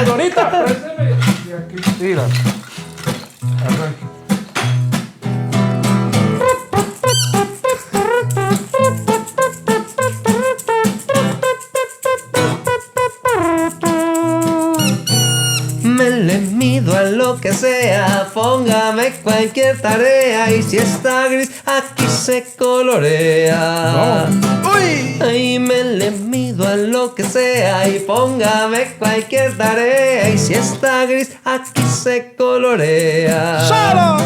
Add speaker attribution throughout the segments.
Speaker 1: Aurorita, présteme. Y aquí, tira. Arranque.
Speaker 2: Me le mido a lo que sea, póngame cualquier tarea y si está gris aquí se colorea.
Speaker 1: No. ¡Uy!
Speaker 2: Ay, me le mido a lo que sea y póngame cualquier tarea y si está gris aquí se colorea.
Speaker 1: ¡Solo!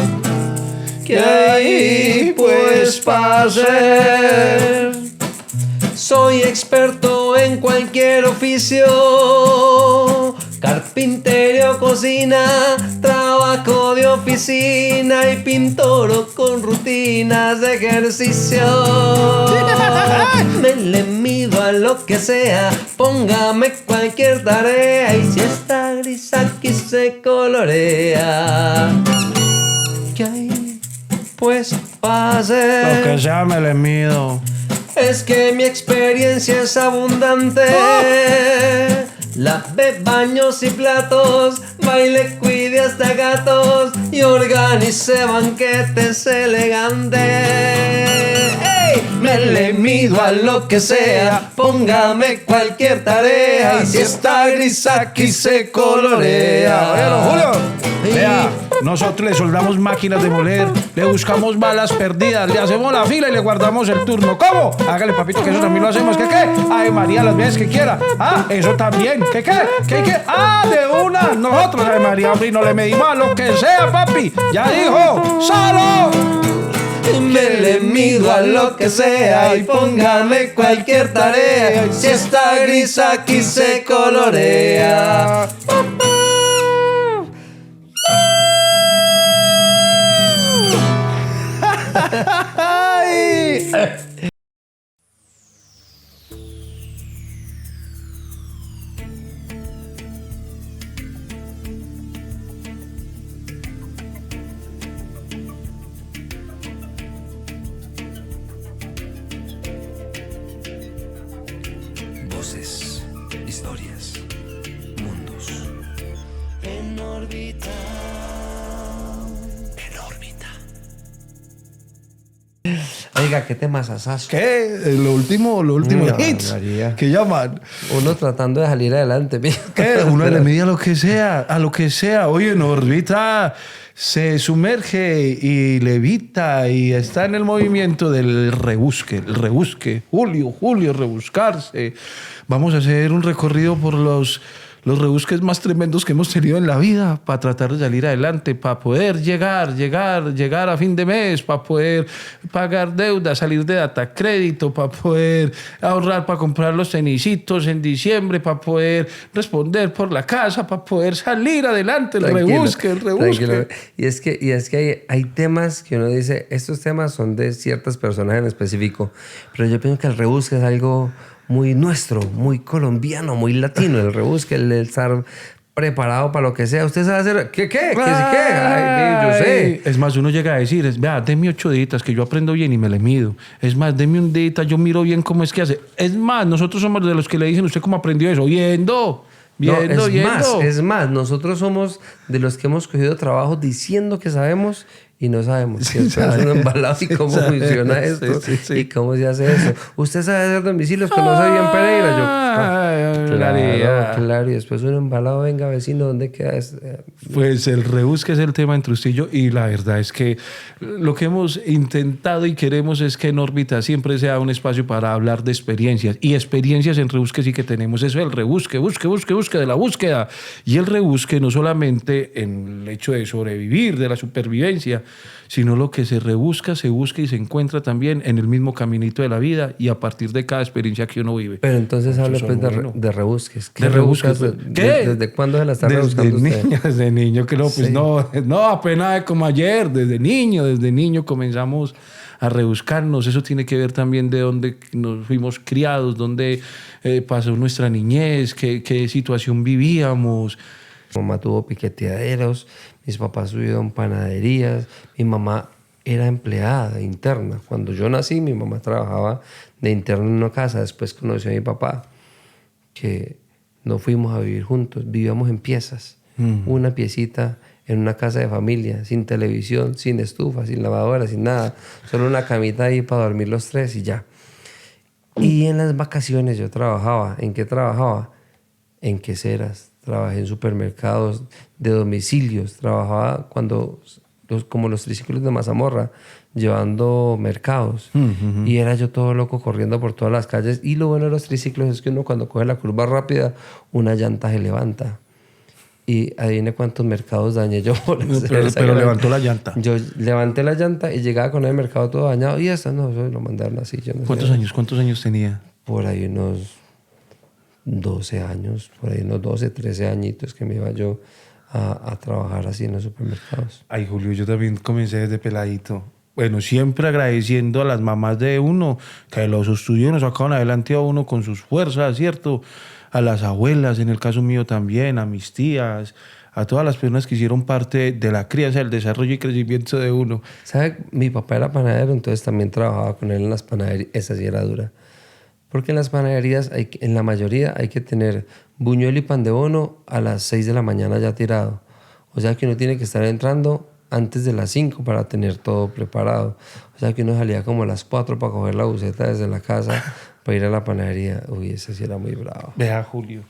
Speaker 2: ¿Qué hay pues para hacer? Soy experto en cualquier oficio, carpintero, cocina, trabajo de oficina y pintoro con rutinas de ejercicio. Me le mido a lo que sea, póngame cualquier tarea y si está gris aquí se colorea. ¿Qué hay pues para hacer?
Speaker 1: Lo que sea me le mido.
Speaker 2: Es que mi experiencia es abundante. Lavé baños y platos, baile, cuide hasta gatos y organicé banquetes elegantes. ¡Ey! Me le mido a lo que sea, póngame cualquier tarea y si está gris aquí se colorea.
Speaker 1: Óyelo, Julio. Vea, nosotros le soldamos máquinas de moler, le buscamos balas perdidas, le hacemos la fila y le guardamos el turno. ¿Cómo? Hágale, papito, que eso también lo hacemos. ¿Qué? Ay, María, las veces que quiera. Ah, eso también. ¿Qué? Ah, de una. Nosotros, ay, María, hombre, no le medimos a lo que sea, papi. Ya dijo, ¡solo!
Speaker 2: Me le mido a lo que sea y póngame cualquier tarea. Si está gris aquí se colorea.
Speaker 1: ¡Ay!
Speaker 2: Voces, historias, mundos. En órbita. En órbita. Oiga, qué temas asazos.
Speaker 1: ¿Qué? Lo último hits.
Speaker 2: María.
Speaker 1: ¿Qué llaman?
Speaker 2: Uno tratando de salir adelante.
Speaker 1: ¿Qué? Uno le mide a lo que sea. Oye, en órbita se sumerge y levita y está en el movimiento del rebusque. El rebusque. Julio, rebuscarse. Vamos a hacer un recorrido por los rebusques más tremendos que hemos tenido en la vida para tratar de salir adelante, para poder llegar a fin de mes, para poder pagar deudas, salir de data crédito, para poder ahorrar para comprar los tenisitos en diciembre, para poder responder por la casa, para poder salir adelante. El rebusque.
Speaker 2: Tranquilo. Y es que hay temas que uno dice, estos temas son de ciertas personas en específico, pero yo pienso que el rebusque es algo muy nuestro, muy colombiano, muy latino. El rebusque, el estar preparado para lo que sea. Usted sabe hacer... ¿Qué? Ay, yo sé.
Speaker 1: Es más, uno llega a decir, vea, deme 8 deditas que yo aprendo bien y me le mido. Es más, deme un dedita, yo miro bien cómo es que hace. Es más, nosotros somos de los que le dicen, ¿usted cómo aprendió eso? Viendo.
Speaker 2: Es más, nosotros somos de los que hemos cogido trabajo diciendo que sabemos y no sabemos. Que es un embalado y cómo funciona esto y cómo se hace eso. Usted sabe hacer domicilios que no sabía en Pereira. Claro. Y después un embalado, venga, vecino, ¿dónde queda esto?
Speaker 1: Pues el rebusque es el tema entre usted y yo, y la verdad es que lo que hemos intentado y queremos es que en órbita siempre sea un espacio para hablar de experiencias, y experiencias en rebusque sí que tenemos. Eso es el rebusque, busque de la búsqueda. Y el rebusque no solamente en el hecho de sobrevivir, de la supervivencia, sino lo que se rebusca, se busca y se encuentra también en el mismo caminito de la vida y a partir de cada experiencia que uno vive.
Speaker 2: Pero entonces hable pues de rebusques. ¿Qué
Speaker 1: rebusques? ¿Qué?
Speaker 2: ¿Desde cuándo se la está rebuscando usted?
Speaker 1: Desde niño, que no, pues
Speaker 2: sí.
Speaker 1: no, apenas como ayer, desde niño comenzamos a rebuscarnos. Eso tiene que ver también de dónde nos fuimos criados, dónde pasó nuestra niñez, qué situación vivíamos.
Speaker 2: Mi mamá tuvo piqueteaderos, mis papás tuvieron panaderías, mi mamá era empleada interna. Cuando yo nací, mi mamá trabajaba de interna en una casa. Después conoció a mi papá, que no fuimos a vivir juntos, vivíamos en piezas. Una piecita en una casa de familia, sin televisión, sin estufa, sin lavadora, sin nada. Solo una camita ahí para dormir los tres y ya. Y en las vacaciones yo trabajaba. ¿En qué trabajaba? En queseras. Trabajé en supermercados de domicilios. Trabajaba como los triciclos de mazamorra, llevando mercados. Y era yo todo loco corriendo por todas las calles. Y lo bueno de los triciclos es que uno cuando coge la curva rápida, una llanta se levanta. Y adivine cuántos mercados dañé yo.
Speaker 1: Pero levantó la llanta.
Speaker 2: Yo levanté la llanta y llegaba con el mercado todo dañado. Y esta no, eso lo mandaron así. Yo no
Speaker 1: ¿Cuántos
Speaker 2: sé.
Speaker 1: años? ¿Cuántos años tenía?
Speaker 2: Por ahí unos 12 años, por ahí unos 12, 13 añitos que me iba yo a trabajar así en los supermercados.
Speaker 1: Ay, Julio, yo también comencé desde peladito. Bueno, siempre agradeciendo a las mamás de uno que los estudios nos sacaron adelante a uno con sus fuerzas, ¿cierto? A las abuelas, en el caso mío también, a mis tías, a todas las personas que hicieron parte de la crianza, del desarrollo y crecimiento de uno.
Speaker 2: ¿Sabe? Mi papá era panadero, entonces también trabajaba con él en las panaderías. Esa sí era dura. Porque en las panaderías, en la mayoría, hay que tener buñuelo y pan de bono a las 6 de la mañana ya tirado. O sea que uno tiene que estar entrando antes de las 5 para tener todo preparado. O sea que uno salía como a las 4 para coger la buseta desde la casa para ir a la panadería. Uy, ese sí era muy bravo.
Speaker 1: Vea, Julio.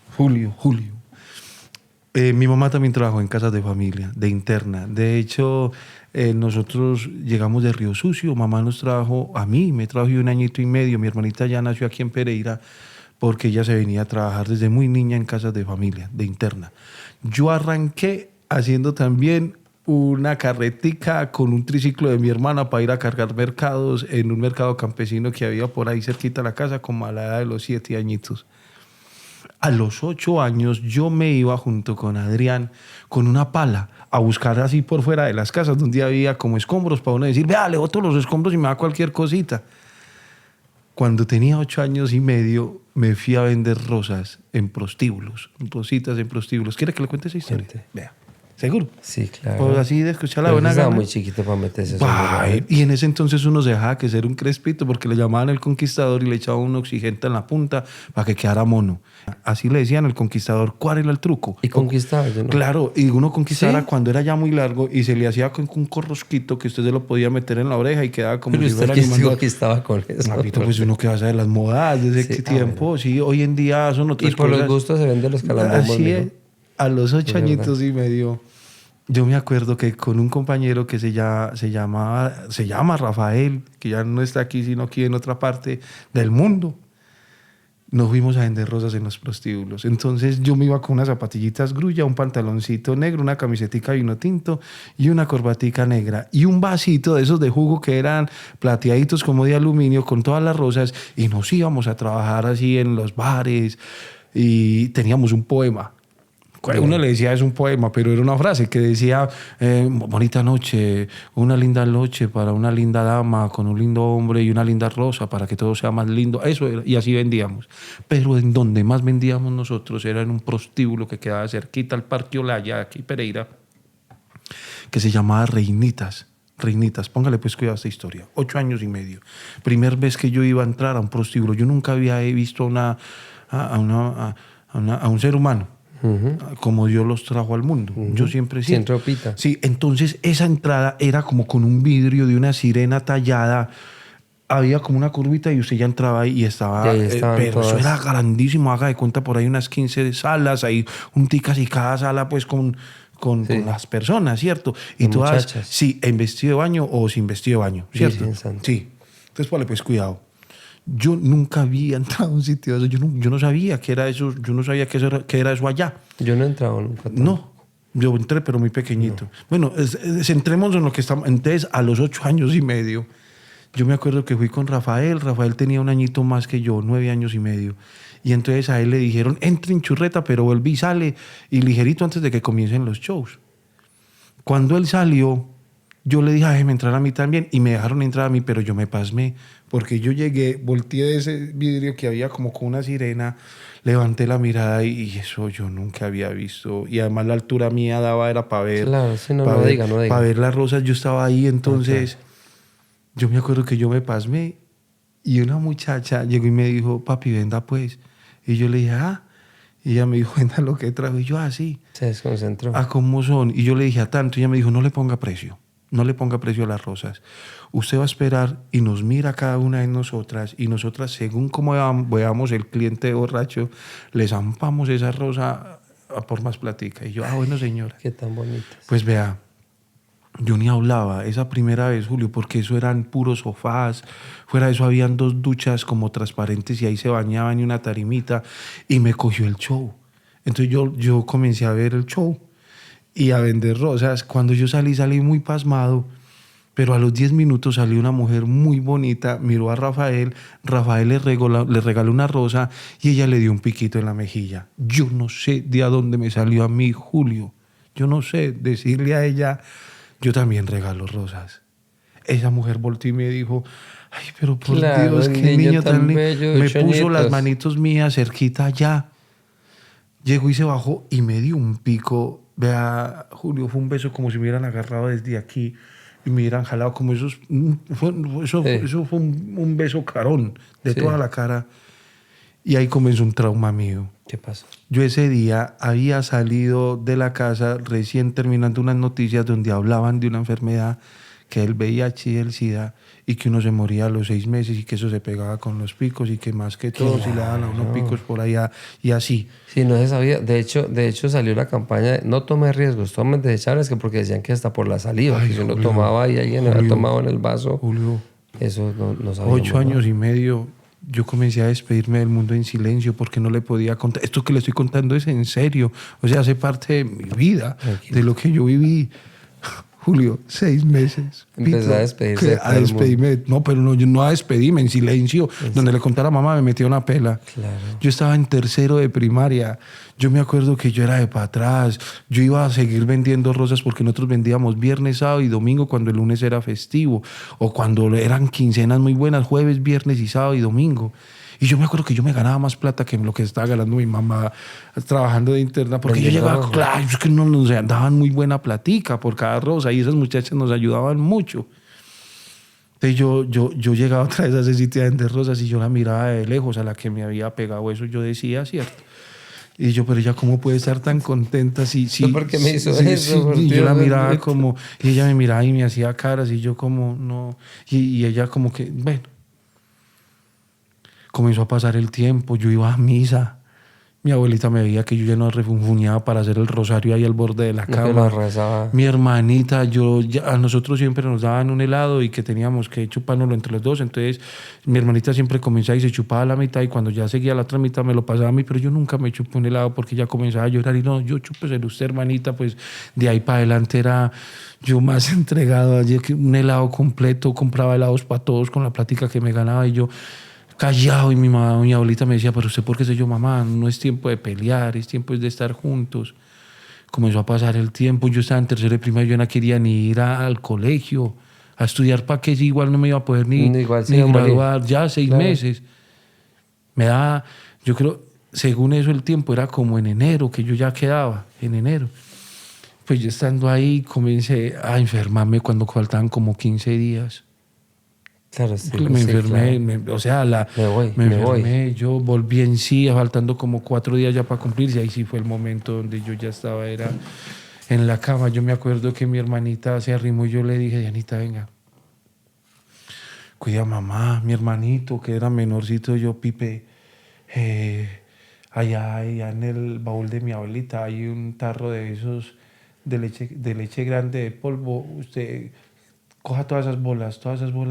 Speaker 1: Mi mamá también trabajó en casas de familia, de interna. De hecho, nosotros llegamos de Río Sucio. Mamá nos trajo, a mí me trajo 1 añito y medio. Mi hermanita ya nació aquí en Pereira porque ella se venía a trabajar desde muy niña en casas de familia, de interna. Yo arranqué haciendo también una carretica con un triciclo de mi hermana para ir a cargar mercados en un mercado campesino que había por ahí cerquita de la casa, como a la edad de los 7 añitos. A los 8 años yo me iba junto con Adrián con una pala a buscar así por fuera de las casas donde había como escombros para uno decir, vea, le boto los escombros y me da cualquier cosita. Cuando tenía 8 años y medio me fui a vender rosas en prostíbulos, rositas en prostíbulos. ¿Quiere que le cuente esa historia?
Speaker 2: Cuente.
Speaker 1: Vea. ¿Seguro?
Speaker 2: Sí, claro.
Speaker 1: Pues así de escuchar la
Speaker 2: Pero
Speaker 1: buena
Speaker 2: estaba
Speaker 1: gana.
Speaker 2: muy chiquito para meterse.
Speaker 1: Y en ese entonces uno se dejaba que ser un crespito porque le llamaban el conquistador y le echaban un oxigente en la punta para que quedara mono. Así le decían al conquistador. ¿Cuál era el truco?
Speaker 2: Y conquistaba, yo no.
Speaker 1: Claro, y uno conquistaba
Speaker 2: ¿Sí?
Speaker 1: cuando era ya muy largo y se le hacía con un corrosquito que usted se lo podía meter en la oreja y quedaba como
Speaker 2: Pero
Speaker 1: si
Speaker 2: usted
Speaker 1: fuera
Speaker 2: que
Speaker 1: animando.
Speaker 2: conquistaba con eso.
Speaker 1: Papito, pues uno que va a saber las modas desde
Speaker 2: Sí,
Speaker 1: qué tiempo.
Speaker 2: bueno.
Speaker 1: Sí, hoy en día son otras
Speaker 2: Y por
Speaker 1: cosas.
Speaker 2: los gustos se venden los calambombos.
Speaker 1: Así
Speaker 2: mijo.
Speaker 1: es. A los 8
Speaker 2: Es
Speaker 1: añitos y medio, yo me acuerdo que con un compañero que se llama Rafael, que ya no está aquí, sino aquí en otra parte del mundo, nos fuimos a vender rosas en los prostíbulos. Entonces yo me iba con unas zapatillitas grulla, un pantaloncito negro, una camisetica vino tinto y una corbatica negra y un vasito de esos de jugo que eran plateaditos como de aluminio con todas las rosas y nos íbamos a trabajar así en los bares y teníamos un poema. Uno le decía es un poema, pero era una frase que decía bonita noche, una linda noche para una linda dama con un lindo hombre y una linda rosa para que todo sea más lindo. Eso era, y así vendíamos. Pero en donde más vendíamos nosotros era en un prostíbulo que quedaba cerquita al Parque Olaya, aquí Pereira, que se llamaba Reinitas. Reinitas, póngale pues cuidado a esta historia. 8 años y medio. Primera vez que yo iba a entrar a un prostíbulo. Yo nunca había visto a un ser humano como Dios los trajo al mundo. Yo siempre sí.
Speaker 2: Sin ropita.
Speaker 1: Sí, entonces esa entrada era como con un vidrio de una sirena tallada. Había como una curvita y usted ya entraba ahí y estaba.
Speaker 2: Y ahí estaban
Speaker 1: pero
Speaker 2: todas.
Speaker 1: eso era grandísimo. Haga de cuenta por ahí unas 15 salas, ahí un ticas y cada sala pues con las personas, ¿cierto? Y
Speaker 2: Con
Speaker 1: todas,
Speaker 2: muchachas.
Speaker 1: sí, en vestido de baño o sin vestido de baño, ¿cierto?
Speaker 2: Virgen Santa.
Speaker 1: Sí. Entonces, ponle pues cuidado. Yo nunca había entrado a un sitio de eso. Yo no sabía qué era eso. Yo no sabía qué era eso allá.
Speaker 2: Yo no he entrado nunca. tampoco.
Speaker 1: No. Yo entré, pero muy pequeñito. Bueno, centrémonos en lo que estamos. Entonces, a los 8 años y medio, yo me acuerdo que fui con Rafael. Rafael tenía 1 añito más que yo, 9 años y medio. Y entonces a él le dijeron, entre en churreta, pero vuelve y sale. Y ligerito antes de que comiencen los shows. Cuando él salió, yo le dije, déjeme entrar a mí también. Y me dejaron entrar a mí, pero yo me pasmé. Porque yo llegué, volteé de ese vidrio que había como con una sirena, levanté la mirada y eso yo nunca había visto. Y además la altura mía daba era para ver.
Speaker 2: Claro, sí, no
Speaker 1: ver,
Speaker 2: diga.
Speaker 1: Para ver las rosas, yo estaba ahí. Entonces, yo me acuerdo que yo me pasmé y una muchacha llegó y me dijo, papi, venda pues. Y yo le dije, Y ella me dijo, venga, lo que trajo. Y yo, así.
Speaker 2: Se desconcentró.
Speaker 1: ¿Cómo son? Y yo le dije, a tanto. Y ella me dijo, no le ponga precio. No le ponga precio a las rosas. Usted va a esperar y nos mira a cada una de nosotras. Y nosotras, según como veamos el cliente borracho, le zampamos esa rosa a por más platica. Y yo, bueno, señora.
Speaker 2: Qué tan bonitas.
Speaker 1: Pues vea, yo ni hablaba esa primera vez, Julio, porque eso eran puros sofás. Fuera de eso habían 2 duchas como transparentes y ahí se bañaban y una tarimita. Y me cogió el show. Entonces yo comencé a ver el show y a vender rosas. Cuando yo salí muy pasmado, pero a los 10 minutos salió una mujer muy bonita, miró a Rafael le regaló una rosa y ella le dio un piquito en la mejilla. Yo no sé de a dónde me salió a mí, Julio. Yo no sé decirle a ella, yo también regalo rosas. Esa mujer volteó y me dijo, ay, pero por
Speaker 2: Claro,
Speaker 1: Dios,
Speaker 2: el
Speaker 1: qué niño tan
Speaker 2: bello,
Speaker 1: me
Speaker 2: de
Speaker 1: puso las
Speaker 2: choñitos.
Speaker 1: manitos mías cerquita allá. Llegó y se bajó y me dio un pico. Vea, Julio, fue un beso como si me hubieran agarrado desde aquí y me hubieran jalado como esos. Eso fue un beso carón de
Speaker 2: Sí.
Speaker 1: toda la cara. Y ahí comenzó un trauma mío.
Speaker 2: ¿Qué pasó?
Speaker 1: Yo ese día había salido de la casa recién terminando unas noticias donde hablaban de una enfermedad que el VIH y el SIDA y que uno se moría a los 6 meses y que eso se pegaba con los picos y que más que todo si le daban a uno picos por allá y así.
Speaker 2: Sí, no se sabía. De hecho salió la campaña de no tome riesgos, tomen desechables, que porque decían que hasta por la saliva,
Speaker 1: Ay,
Speaker 2: que si uno
Speaker 1: Julio,
Speaker 2: tomaba y alguien había tomado en el vaso,
Speaker 1: Julio,
Speaker 2: eso no sabíamos.
Speaker 1: 8 años y medio yo comencé a despedirme del mundo en silencio porque no le podía contar. Esto que le estoy contando es en serio. O sea, hace parte de mi vida,
Speaker 2: Tranquilo.
Speaker 1: de lo que yo viví. Julio, 6 meses.
Speaker 2: Empezó a despedirse de
Speaker 1: A
Speaker 2: todo el
Speaker 1: despedirme. No, pero no, yo no a despedirme en silencio. Donde le contara a mamá me metía una pela.
Speaker 2: Claro.
Speaker 1: Yo estaba en 3º de primaria. Yo me acuerdo que yo era de para atrás. Yo iba a seguir vendiendo rosas porque nosotros vendíamos viernes, sábado y domingo cuando el lunes era festivo. O cuando eran quincenas muy buenas, jueves, viernes y sábado y domingo. Y yo me acuerdo que yo me ganaba más plata que lo que estaba ganando mi mamá trabajando de interna. Porque yo
Speaker 2: Vendiendo
Speaker 1: llegaba,
Speaker 2: rosas.
Speaker 1: claro, es que no nos daban muy buena platica por cada rosa. Y esas muchachas nos ayudaban mucho. Entonces yo llegaba otra vez a ese sitio a vender rosas y yo la miraba de lejos a la que me había pegado eso. Yo decía, cierto. Y yo, pero ella, ¿cómo puede estar tan contenta si...
Speaker 2: ¿Por qué me hizo eso? Por
Speaker 1: y yo
Speaker 2: Dios
Speaker 1: la miraba
Speaker 2: bendito.
Speaker 1: como... Y ella me miraba y me hacía caras y yo como, no... Y ella como que, bueno... Comenzó a pasar el tiempo, yo iba a misa. Mi abuelita me veía que yo ya no refunfuñaba para hacer el rosario ahí al borde de la
Speaker 2: No, que
Speaker 1: cama.
Speaker 2: lo rezaba.
Speaker 1: Mi hermanita, a nosotros siempre nos daban un helado y que teníamos que chupárnoslo entre los dos. Entonces, mi hermanita siempre comenzaba y se chupaba la mitad y cuando ya seguía la otra mitad me lo pasaba a mí, pero yo nunca me chupé un helado porque ella comenzaba a llorar y no, yo chúpeselo usted, hermanita. Pues de ahí para adelante era yo más entregado. Ayer que un helado completo, compraba helados para todos con la plática que me ganaba y yo callado. Y mi abuelita me decía, pero usted, ¿por qué sé yo, mamá? No es tiempo de pelear, es tiempo de estar juntos. Comenzó a pasar el tiempo, yo estaba en 3º de primaria, yo no quería ni ir al colegio a estudiar, ¿para qué? Si igual no me iba a poder ni
Speaker 2: Igual se
Speaker 1: ni
Speaker 2: iba a morir.
Speaker 1: graduar, ya 6
Speaker 2: Claro.
Speaker 1: meses. Me da, yo creo, según eso el tiempo era como en enero, que yo ya quedaba, en enero. Pues yo estando ahí comencé a enfermarme cuando faltaban como 15 días.
Speaker 2: Claro, sí,
Speaker 1: Me
Speaker 2: sí,
Speaker 1: enfermé,
Speaker 2: claro.
Speaker 1: o sea, me enfermé, yo volví en sí, faltando como 4 días ya para cumplirse, ahí sí fue el momento donde yo ya estaba, era en la cama. Yo me acuerdo que mi hermanita se arrimó y yo le dije, Dianita, venga, cuida a mamá. Mi hermanito, que era menorcito, yo, Pipe, allá en el baúl de mi abuelita hay un tarro de esos de leche grande de polvo. Usted coja todas esas bolas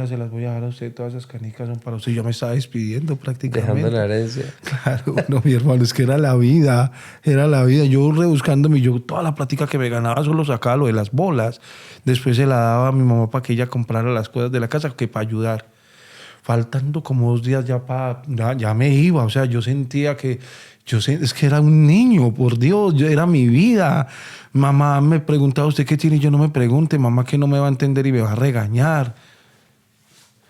Speaker 1: se las voy a dar a usted, todas esas canicas son para usted. Yo me estaba despidiendo prácticamente.
Speaker 2: Dejando la herencia.
Speaker 1: Claro, no, mi hermano, es que era la vida. Yo rebuscándome, yo toda la plática que me ganaba solo sacaba lo de las bolas. Después se la daba a mi mamá para que ella comprara las cosas de la casa, que para ayudar. Faltando como 2 días ya me iba, o sea, yo sentía que, es que era un niño, por Dios, era mi vida. Mamá me preguntaba, ¿usted qué tiene? Y yo, no me pregunte, mamá, que no me va a entender y me va a regañar.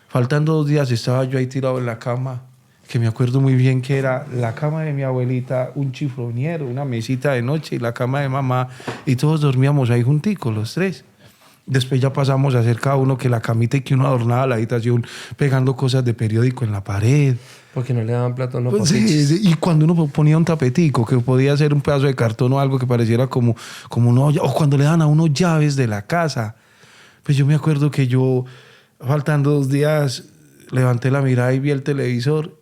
Speaker 1: Faltando 2 días estaba yo ahí tirado en la cama, que me acuerdo muy bien que era la cama de mi abuelita, un chifloniero, una mesita de noche y la cama de mamá, y todos dormíamos ahí junticos, los 3. Después ya pasamos a hacer cada uno que la camita y que uno adornaba la habitación pegando cosas de periódico en la pared.
Speaker 2: Porque no le daban plata, no
Speaker 1: Pues sí, y cuando uno ponía un tapetico que podía ser un pedazo de cartón o algo que pareciera como una olla, o cuando le dan a uno llaves de la casa. Pues yo me acuerdo que yo, faltando 2 días, levanté la mirada y vi el televisor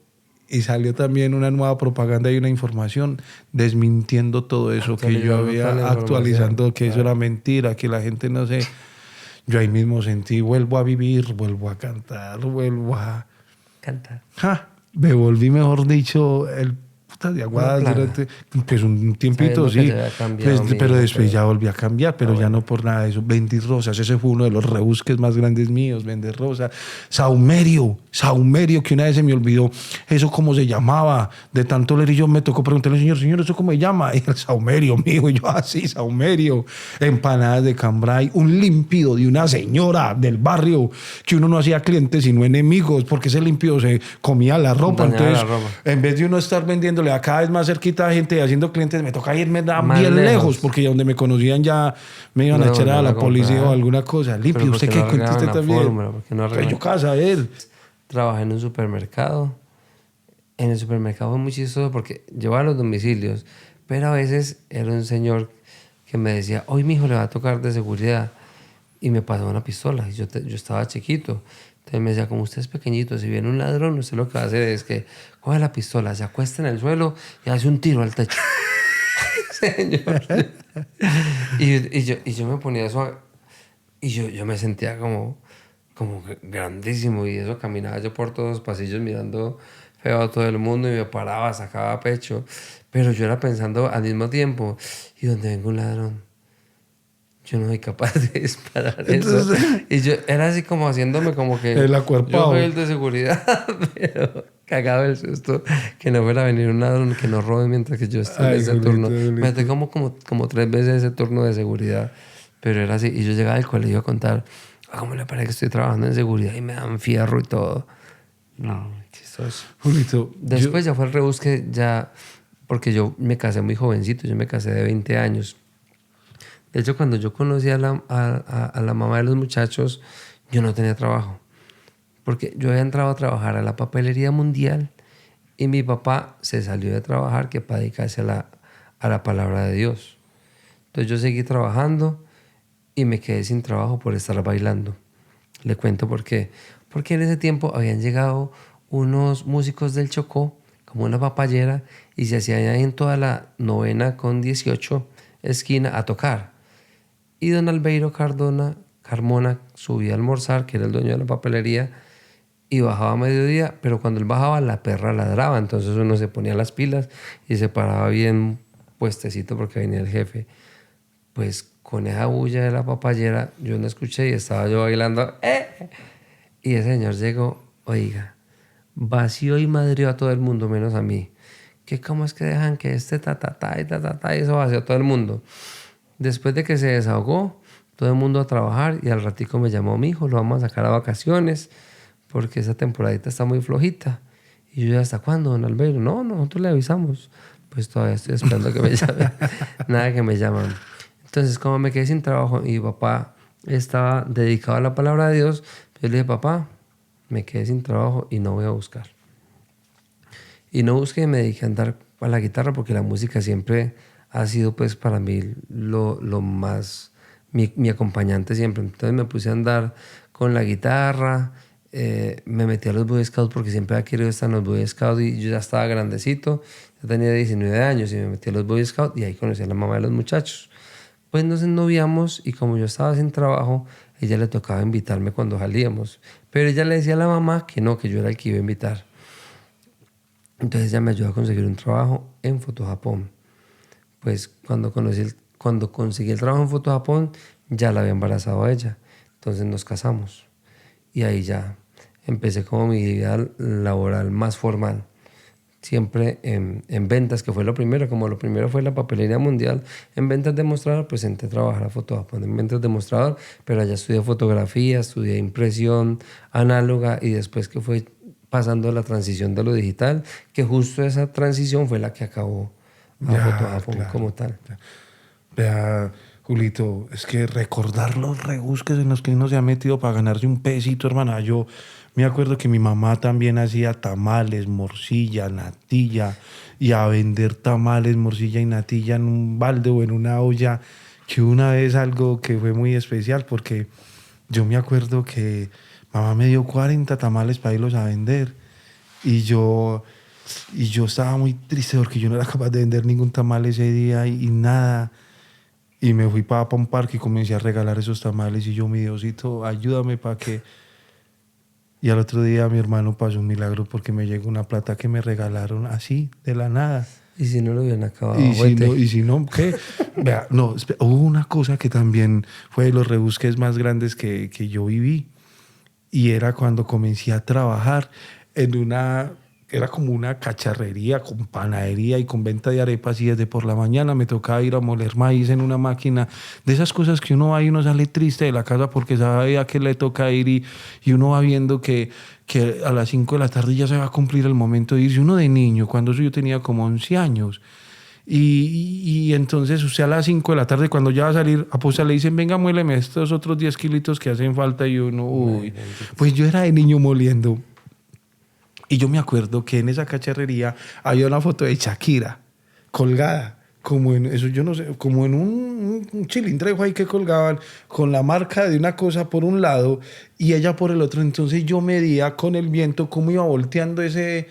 Speaker 1: y salió también una nueva propaganda y una información desmintiendo todo eso que yo había actualizando, que eso era mentira, que la gente no sé. Yo ahí mismo sentí, vuelvo a vivir, vuelvo a cantar, vuelvo a...
Speaker 2: Cantar.
Speaker 1: Me volví, mejor dicho, el puta de aguadas durante pues un tiempito, sí. Pero después ya volví a cambiar, pero ya no por nada de eso. Vender rosas, ese fue uno de los rebusques más grandes míos, vender rosas. Saumerio, que una vez se me olvidó eso cómo se llamaba. De tanto leer y yo me tocó preguntarle, señor, ¿eso cómo se llama? Y el saumerio, mijo, y yo, sí, saumerio. Empanadas de cambray, un límpido de una señora del barrio, que uno no hacía clientes sino enemigos, porque ese límpido se comía la ropa. Entonces, en vez de uno estar vendiéndole a cada vez más cerquita a gente y haciendo clientes, me toca irme bien lejos, porque donde me conocían ya me iban a echar a la policía o alguna cosa. Limpio, ¿usted qué cuenta usted también? Pues yo casa él.
Speaker 2: Trabajé en un supermercado. En el supermercado fue muy chistoso porque llevaba los domicilios, pero a veces era un señor que me decía, hoy mi hijo le va a tocar de seguridad, y me pasaba una pistola, y yo estaba chiquito. Entonces me decía, como usted es pequeñito, si viene un ladrón, usted lo que va a hacer es que coge la pistola, se acuesta en el suelo y hace un tiro al techo. Señor. Y yo me ponía eso, y yo me sentía como grandísimo, y eso caminaba yo por todos los pasillos mirando feo a todo el mundo, y me paraba, sacaba pecho, pero yo era pensando al mismo tiempo, ¿y dónde venga un ladrón? Yo no soy capaz de disparar. Entonces, eso. Y yo era así como haciéndome como que
Speaker 1: el acuerpado.
Speaker 2: Yo soy el de seguridad, pero cagado el susto que no fuera a venir un ladrón, que no robe mientras que yo esté en ese turno. Me metí como 3 veces ese turno de seguridad, pero era así. Y yo llegaba al colegio a contar, ¿cómo le parece que estoy trabajando en seguridad? Y me dan fierro y todo. No, chistoso.
Speaker 1: Julito,
Speaker 2: después ya fue el rebusque, ya, porque yo me casé muy jovencito, yo me casé de 20 años. De hecho, cuando yo conocí a la mamá de los muchachos, yo no tenía trabajo. Porque yo había entrado a trabajar a la papelería mundial y mi papá se salió de trabajar que para dedicarse a la palabra de Dios. Entonces yo seguí trabajando y me quedé sin trabajo por estar bailando. Le cuento por qué. Porque en ese tiempo habían llegado unos músicos del Chocó, como una papayera, y se hacían ahí en toda la 9ª con 18 esquina a tocar. Y don Albeiro Carmona subía a almorzar, que era el dueño de la papelería, y bajaba a mediodía, pero cuando él bajaba la perra ladraba, entonces uno se ponía las pilas y se paraba bien puestecito porque venía el jefe. Pues con esa bulla de la papayera yo no escuché y estaba yo bailando, y el señor llegó, oiga, vació y madrió a todo el mundo menos a mí. ¿Qué cómo es que dejan que y eso vació a todo el mundo? Después de que se desahogó, todo el mundo a trabajar, y al ratico me llamó mi hijo, lo vamos a sacar a vacaciones porque esa temporadita está muy flojita. Y yo, ¿hasta cuándo, don Albeiro? No, nosotros le avisamos. Pues todavía estoy esperando que me llamen. Nada que me llaman. Entonces, como me quedé sin trabajo y mi papá estaba dedicado a la palabra de Dios, yo le dije, papá, me quedé sin trabajo y no voy a buscar. Y no busqué y me dediqué a andar a la guitarra porque la música siempre ha sido pues para mí lo más, mi acompañante siempre. Entonces me puse a andar con la guitarra, me metí a los Boy Scouts porque siempre había querido estar en los Boy Scouts y yo ya estaba grandecito, ya tenía 19 años y me metí a los Boy Scouts y ahí conocí a la mamá de los muchachos. Pues nos ennoviamos y como yo estaba sin trabajo, ella le tocaba invitarme cuando salíamos, pero ella le decía a la mamá que no, que yo era el que iba a invitar. Entonces ella me ayudó a conseguir un trabajo en Foto Japón. Pues cuando conseguí el trabajo en Foto Japón, ya la había embarazado a ella. Entonces nos casamos. Y ahí ya empecé como mi vida laboral más formal. Siempre en ventas, que fue lo primero. Como lo primero fue la papelería mundial, en ventas de mostrador, pues entré a trabajar a Foto Japón en ventas de mostrador, pero allá estudié fotografía, estudié impresión análoga y después que fue pasando la transición de lo digital, que justo esa transición fue la que acabó a Foto Japón como tal.
Speaker 1: Vea, Julito, es que recordar los rebusques en los que uno se ha metido para ganarse un pesito, hermana. Yo me acuerdo que mi mamá también hacía tamales, morcilla, natilla, y a vender tamales, morcilla y natilla en un balde o en una olla, que una vez algo que fue muy especial, porque yo me acuerdo que mamá me dio 40 tamales para irlos a vender, y yo estaba muy triste porque yo no era capaz de vender ningún tamal ese día y nada. Y me fui para un parque y comencé a regalar esos tamales. Y yo, mi Diosito, ayúdame para que... Y al otro día mi hermano pasó un milagro porque me llegó una plata que me regalaron así, de la nada.
Speaker 2: ¿Y si no lo hubieran acabado?
Speaker 1: Y si no, ¿qué? Vea, no, hubo una cosa que también fue de los rebusques más grandes que yo viví. Y era cuando comencé a trabajar en una... Era como una cacharrería con panadería y con venta de arepas, y desde por la mañana me tocaba ir a moler maíz en una máquina. De esas cosas que uno va y uno sale triste de la casa porque sabe a qué le toca ir, y uno va viendo que a las 5 de la tarde ya se va a cumplir el momento de irse. Uno de niño, cuando yo tenía como 11 años. Y entonces usted a las 5 de la tarde, cuando ya va a salir, a Poza le dicen, venga, muéleme estos otros 10 kilitos que hacen falta, y uno, uy. Pues yo era de niño moliendo. Y yo me acuerdo que en esa cacharrería había una foto de Shakira colgada, como en eso, yo no sé, como en un chilindrejo ahí que colgaban, con la marca de una cosa por un lado y ella por el otro. Entonces yo medía con el viento cómo iba volteando ese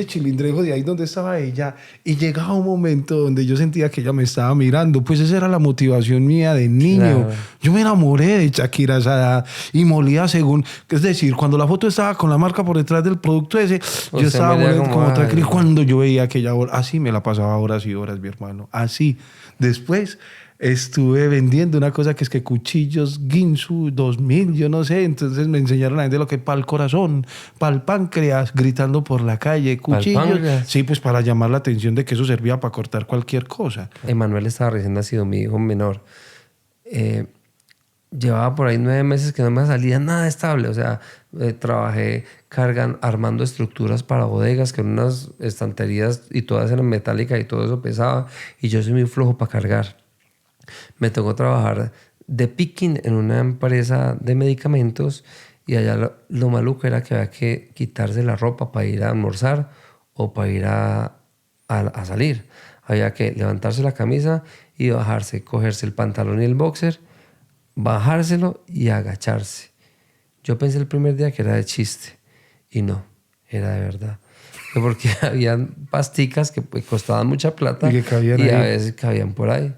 Speaker 1: chilindrejo de ahí donde estaba ella, y llegaba un momento donde yo sentía que ella me estaba mirando. Pues esa era la motivación mía de niño. Claro. Yo me enamoré de Shakira a esa edad y molía según, es decir, cuando la foto estaba con la marca por detrás del producto ese, yo estaba moliendo como Shakira. Y cuando yo veía que ella, así me la pasaba horas y horas, mi hermano, así. Después estuve vendiendo una cosa que es que cuchillos Ginsu 2000, yo no sé. Entonces me enseñaron a vender lo que es para el corazón, para el páncreas, gritando por la calle, cuchillos. Sí, pues para llamar la atención de que eso servía para cortar cualquier cosa.
Speaker 2: Emanuel estaba recién nacido, mi hijo menor. Llevaba por ahí 9 meses que no me salía nada estable. O sea, trabajé armando estructuras para bodegas, que eran unas estanterías y todas eran metálicas y todo eso pesaba. Y yo soy muy flojo para cargar. Me tocó trabajar de picking en una empresa de medicamentos, y allá lo maluco era que había que quitarse la ropa para ir a almorzar o para ir a salir. Había que levantarse la camisa y bajarse, cogerse el pantalón y el boxer, bajárselo y agacharse. Yo pensé el primer día que era de chiste, y no, era de verdad. Porque habían pasticas que costaban mucha plata y a veces cabían por ahí.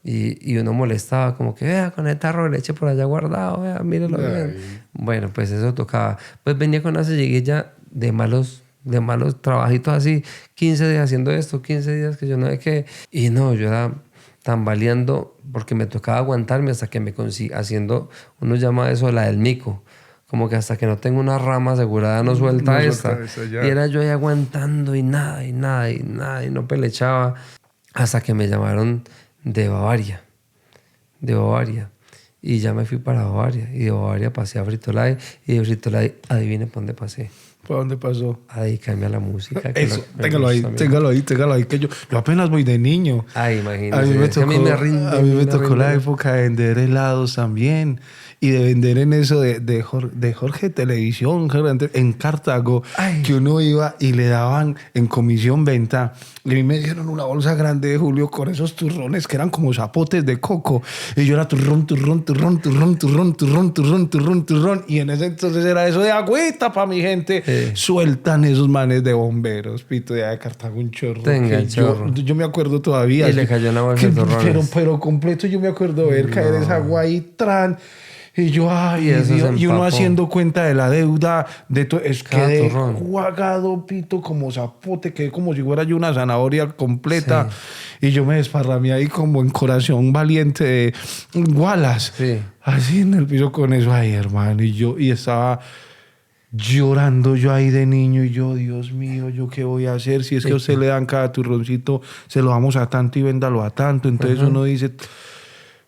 Speaker 2: Y uno molestaba, como que vea, con el tarro de leche por allá guardado, vea, míralo bien. Bueno, pues eso tocaba. Pues venía con una seguidilla de malos trabajitos así, 15 días haciendo esto, 15 días que yo no sé qué. Y no, yo era tambaleando porque me tocaba aguantarme hasta que me consiga, haciendo, uno llama eso la del mico. Como que hasta que no tengo una rama asegurada no suelta esta. Y era yo ahí aguantando y nada, y no pelechaba. Hasta que me llamaron de Bavaria. Y ya me fui para Bavaria. Y de Bavaria pasé a Frito-Lay. Y de Frito-Lay, adivine por dónde pasé.
Speaker 1: ¿Por dónde pasó?
Speaker 2: A dedicarme a la música.
Speaker 1: Eso, téngalo ahí. Que yo apenas voy de niño.
Speaker 2: Ay, imagínate.
Speaker 1: A mí me tocó la época de vender helados también. Y de vender en eso de Jorge Televisión, en Cartago. Ay. Que uno iba y le daban en comisión venta. Y a mí me dieron una bolsa grande de Julio con esos turrones que eran como zapotes de coco. Y yo era turrón. Y en ese entonces era eso de agüita para mi gente. Sueltan esos manes de bomberos, pito, de Cartago, un chorro.
Speaker 2: Tenga el chorro.
Speaker 1: Yo me acuerdo todavía.
Speaker 2: Y le cayó en la bolsa de turrones.
Speaker 1: Pero completo yo me acuerdo ver caer esa agua ahí, tran. Y yo, ay, Dios, y uno haciendo cuenta de la deuda, de todo. Es que jugado, pito, como zapote, que como si fuera yo una zanahoria completa. Sí. Y yo me desparramé ahí como en Corazón Valiente de Wallace. Sí. Así en el piso con eso, ay, hermano. Y estaba llorando yo ahí de niño. Y yo, Dios mío, ¿yo qué voy a hacer? Si es que a usted le dan cada turroncito, se lo damos a tanto y véndalo a tanto. Entonces uno dice...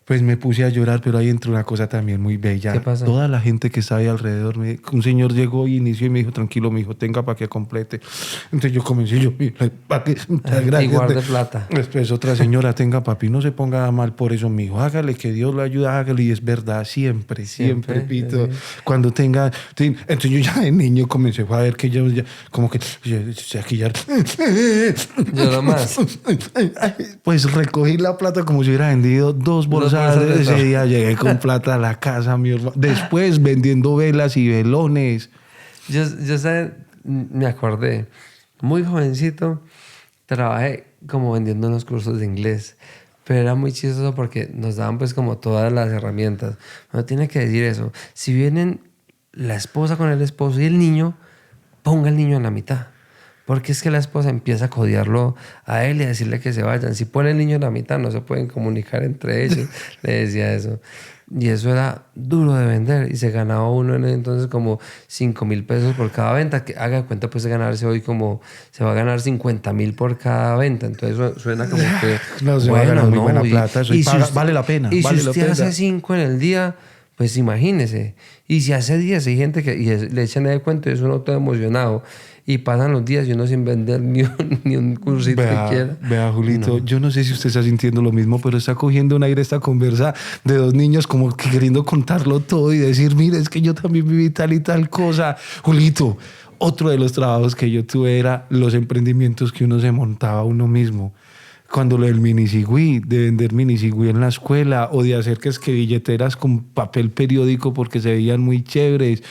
Speaker 1: Pues me puse a llorar, pero ahí entró una cosa también muy bella.
Speaker 2: ¿Qué pasó?
Speaker 1: Toda la gente que estaba ahí alrededor, un señor llegó y inició y me dijo, tranquilo, mi hijo, tenga para que complete. Entonces yo comencé, ¿para qué? Muchas gracias.
Speaker 2: Y guarde plata.
Speaker 1: Después otra señora, tenga papi, no se ponga mal por eso, mi hijo, hágale, que Dios lo ayuda, hágale. Y es verdad, siempre, Pito.
Speaker 2: Sí.
Speaker 1: Cuando tenga... Entonces yo ya de niño comencé a ver que yo ya, como que, aquí ya...
Speaker 2: Lloró más.
Speaker 1: Pues recogí la plata como si hubiera vendido 2 bolsas. Ese día llegué con plata a la casa, mi hermano. Después vendiendo velas y velones.
Speaker 2: Yo me acordé, muy jovencito, trabajé como vendiendo unos cursos de inglés. Pero era muy chistoso porque nos daban pues como todas las herramientas. Uno tiene que decir eso. Si vienen la esposa con el esposo y el niño, ponga el niño en la mitad. Porque es que la esposa empieza a codiarlo a él y a decirle que se vayan. Si pone el niño en la mitad, no se pueden comunicar entre ellos. Le decía eso. Y eso era duro de vender. Y se ganaba uno en entonces como 5,000 pesos por cada venta. Que haga de cuenta, pues de ganarse hoy como... Se va a ganar 50,000 por cada venta. Entonces suena como que...
Speaker 1: No, se va a ganar muy buena plata. Eso vale la pena.
Speaker 2: Y
Speaker 1: vale
Speaker 2: si usted
Speaker 1: la pena.
Speaker 2: hace 5 en el día... Pues imagínese. Y si hace 10, hay gente que le echan de cuenta y es uno todo emocionado. Y pasan los días y uno sin vender ni un cursito que quiera.
Speaker 1: Vea, Julito,
Speaker 2: No.
Speaker 1: yo no sé si usted está sintiendo lo mismo, pero está cogiendo un aire esta conversa de 2 niños como que queriendo contarlo todo y decir, mire, es que yo también viví tal y tal cosa. Julito, otro de los trabajos que yo tuve era los emprendimientos que uno se montaba uno mismo. Cuando lo del minisigüí, de vender minisigüí en la escuela o de hacer que es que billeteras con papel periódico porque se veían muy chéveres.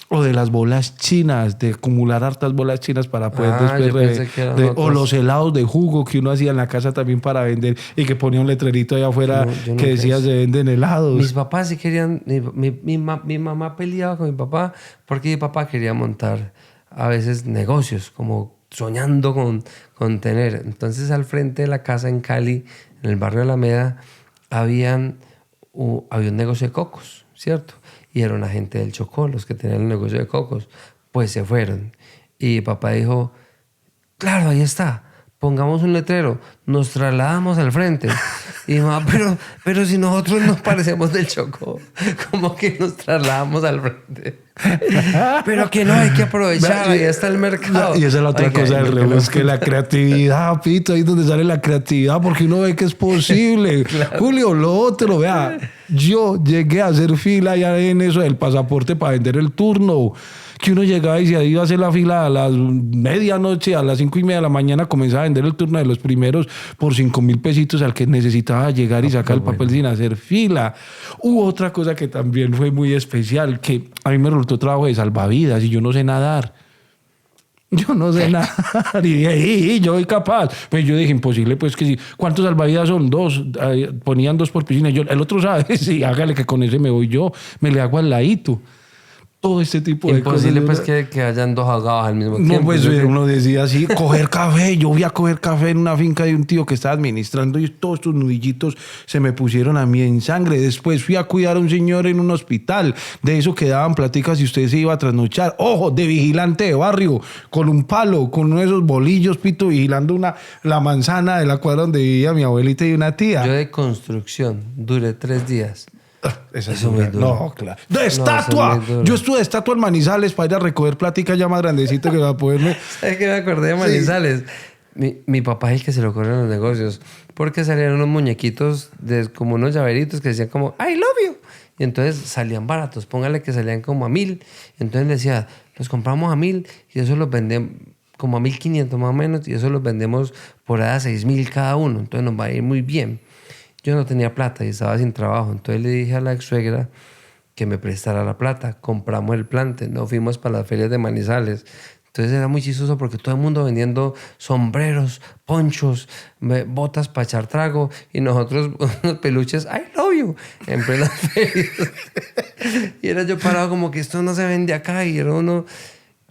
Speaker 1: O de las bolas chinas, de acumular hartas bolas chinas para poder
Speaker 2: yo pensé
Speaker 1: después...
Speaker 2: que eran
Speaker 1: o
Speaker 2: otros.
Speaker 1: los helados de jugo que uno hacía en la casa también para vender y que ponía un letrerito allá afuera
Speaker 2: Yo no
Speaker 1: que decía
Speaker 2: pensé.
Speaker 1: se venden helados.
Speaker 2: Mis papás sí querían... Mi mamá peleaba con mi papá porque mi papá quería montar a veces negocios, como soñando con tener. Entonces al frente de la casa en Cali, en el barrio Alameda, había un negocio de cocos, ¿cierto? Y era una gente del Chocó, los que tenían el negocio de cocos. Pues se fueron. Y papá dijo, claro, ahí está. Pongamos un letrero. Nos trasladamos al frente. Y mamá, pero si nosotros nos parecemos del Chocó, ¿cómo que nos trasladamos al frente? Pero que no, hay que aprovechar. Ahí está el mercado.
Speaker 1: Y esa es la otra
Speaker 2: Oiga,
Speaker 1: cosa del
Speaker 2: lo que
Speaker 1: rebusque, la creatividad, Pito, ahí es donde sale la creatividad, porque uno ve que es posible. Julio, lo otro, vea, yo llegué a hacer fila ya en eso del pasaporte para vender el turno, que uno llegaba y se iba a hacer la fila a las medianoche, a las 5:30 de la mañana, comenzaba a vender el turno de los primeros por 5,000 pesitos al que necesitaba llegar y sacar el papel sin hacer fila. Hubo otra cosa que también fue muy especial, que a mí me resultó trabajo de salvavidas y yo no sé nadar. Yo no sé nadar y yo soy capaz. Pues yo dije, imposible, pues que sí. ¿Cuántos salvavidas son? 2. Ponían 2 por piscina. Yo, el otro sabe, sí, hágale que con ese me voy yo, me le hago al ladito. Todo este tipo de cosas.
Speaker 2: Imposible pues que hayan 2 ahogados al mismo
Speaker 1: No,
Speaker 2: tiempo.
Speaker 1: pues
Speaker 2: Yo creo-
Speaker 1: uno decía así, coger café. Yo fui a coger café en una finca de un tío que estaba administrando y todos estos nudillitos se me pusieron a mí en sangre. Después fui a cuidar a un señor en un hospital. De eso que daban platicas y usted se iba a trasnochar. Ojo, de vigilante de barrio, con un palo, con uno de esos bolillos, Pito, vigilando la manzana de la cuadra donde vivía mi abuelita y una tía.
Speaker 2: Yo de construcción duré 3 días.
Speaker 1: Esa es
Speaker 2: Eso
Speaker 1: dura.
Speaker 2: muy duro.
Speaker 1: No, claro. ¡De
Speaker 2: eso
Speaker 1: estatua!
Speaker 2: es muy duro.
Speaker 1: Yo estuve de estatua en Manizales para ir a recoger plática ya más grandecito que va a poderme...
Speaker 2: ¿Sabes qué me acordé de Manizales? Mi papá es el que se lo ocurre en los negocios. Porque salían unos muñequitos, como unos llaveritos que decían como, I love you. Y entonces salían baratos. Póngale que salían como a 1,000. Entonces le decía, los compramos a 1,000 y eso los vendemos como a 1,500 más o menos. Y eso los vendemos por ahí a 6,000 cada uno. Entonces nos va a ir muy bien. Yo no tenía plata y estaba sin trabajo. Entonces le dije a la ex suegra que me prestara la plata. Compramos el plante. Nos fuimos para las ferias de Manizales. Entonces era muy chistoso porque todo el mundo vendiendo sombreros, ponchos, botas para echar trago y nosotros unos peluches, I love you, en plenas ferias. Y era yo parado como que esto no se vende acá y era uno...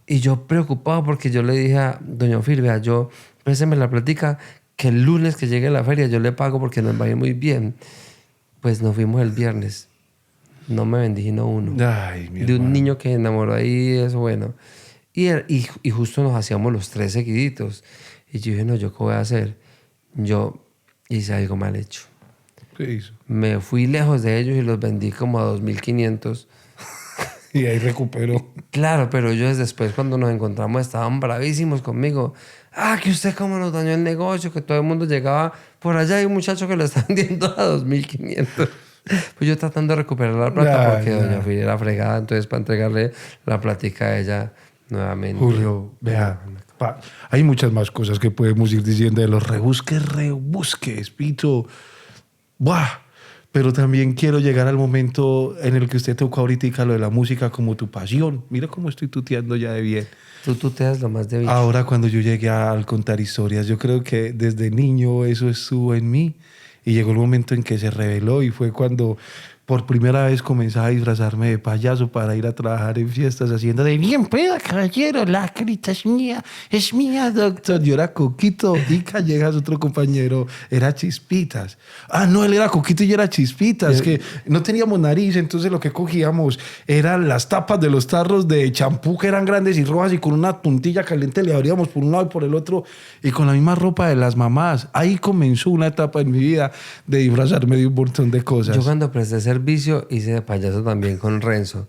Speaker 2: Y yo preocupado porque yo le dije a doña Filvia, yo, présteme la platica, que el lunes que llegue a la feria yo le pago porque nos va a ir muy bien. Pues nos fuimos el viernes. No me vendí sino uno.
Speaker 1: Ay, mi
Speaker 2: de un
Speaker 1: hermano.
Speaker 2: niño que enamoró ahí, eso bueno. Y justo nos hacíamos los 3 seguiditos. Y yo dije, no, ¿yo qué voy a hacer? Yo hice algo mal hecho.
Speaker 1: ¿Qué hizo?
Speaker 2: Me fui lejos de ellos y los vendí como a 2.500.
Speaker 1: Y ahí recuperó.
Speaker 2: Claro, pero ellos después cuando nos encontramos estaban bravísimos conmigo. Ah, que usted cómo nos dañó el negocio, que todo el mundo llegaba por allá, hay un muchacho que lo está vendiendo a 2.500. Pues yo tratando de recuperar la plata porque doña Fili era fregada, entonces para entregarle la plática a ella nuevamente.
Speaker 1: Julio, vea, hay muchas más cosas que podemos ir diciendo de los rebusques, Pito. Buah. Pero también quiero llegar al momento en el que usted tocó ahorita lo de la música como tu pasión. Mira cómo estoy tuteando ya de bien.
Speaker 2: Tú tuteas lo más de bicho.
Speaker 1: Ahora cuando yo llegué al contar historias, yo creo que desde niño eso estuvo en mí y llegó el momento en que se reveló y fue cuando por primera vez comencé a disfrazarme de payaso para ir a trabajar en fiestas haciendo de bien pueda, caballero, la carita es mía, doctor. Yo era Coquito y Callejas, otro compañero, era Chispitas. Ah, no, él era Coquito y yo era Chispitas, que no teníamos nariz, entonces lo que cogíamos eran las tapas de los tarros de champú que eran grandes y rojas y con una puntilla caliente le abríamos por un lado y por el otro y con la misma ropa de las mamás. Ahí comenzó una etapa en mi vida de disfrazarme de un montón de cosas.
Speaker 2: Yo cuando presté servicio hice de payaso también con Renzo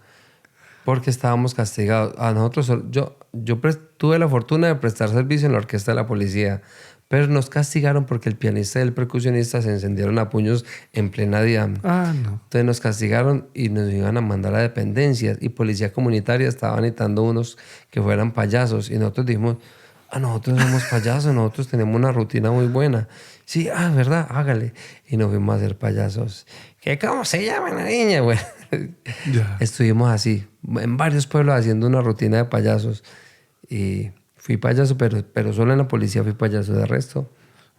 Speaker 2: porque estábamos castigados. A nosotros, tuve la fortuna de prestar servicio en la orquesta de la policía, pero nos castigaron porque el pianista y el percusionista se encendieron a puños en plena diam.
Speaker 1: Ah, no.
Speaker 2: Entonces nos castigaron y nos iban a mandar a dependencias y policía comunitaria estaba necesitando unos que fueran payasos y nosotros dijimos, nosotros somos payasos, nosotros tenemos una rutina muy buena. Sí, ¿verdad? Hágale. Y nos fuimos a hacer payasos. ¿Cómo se llama la niña? Bueno, estuvimos así, en varios pueblos haciendo una rutina de payasos. Y fui payaso, pero solo en la policía fui payaso. De resto,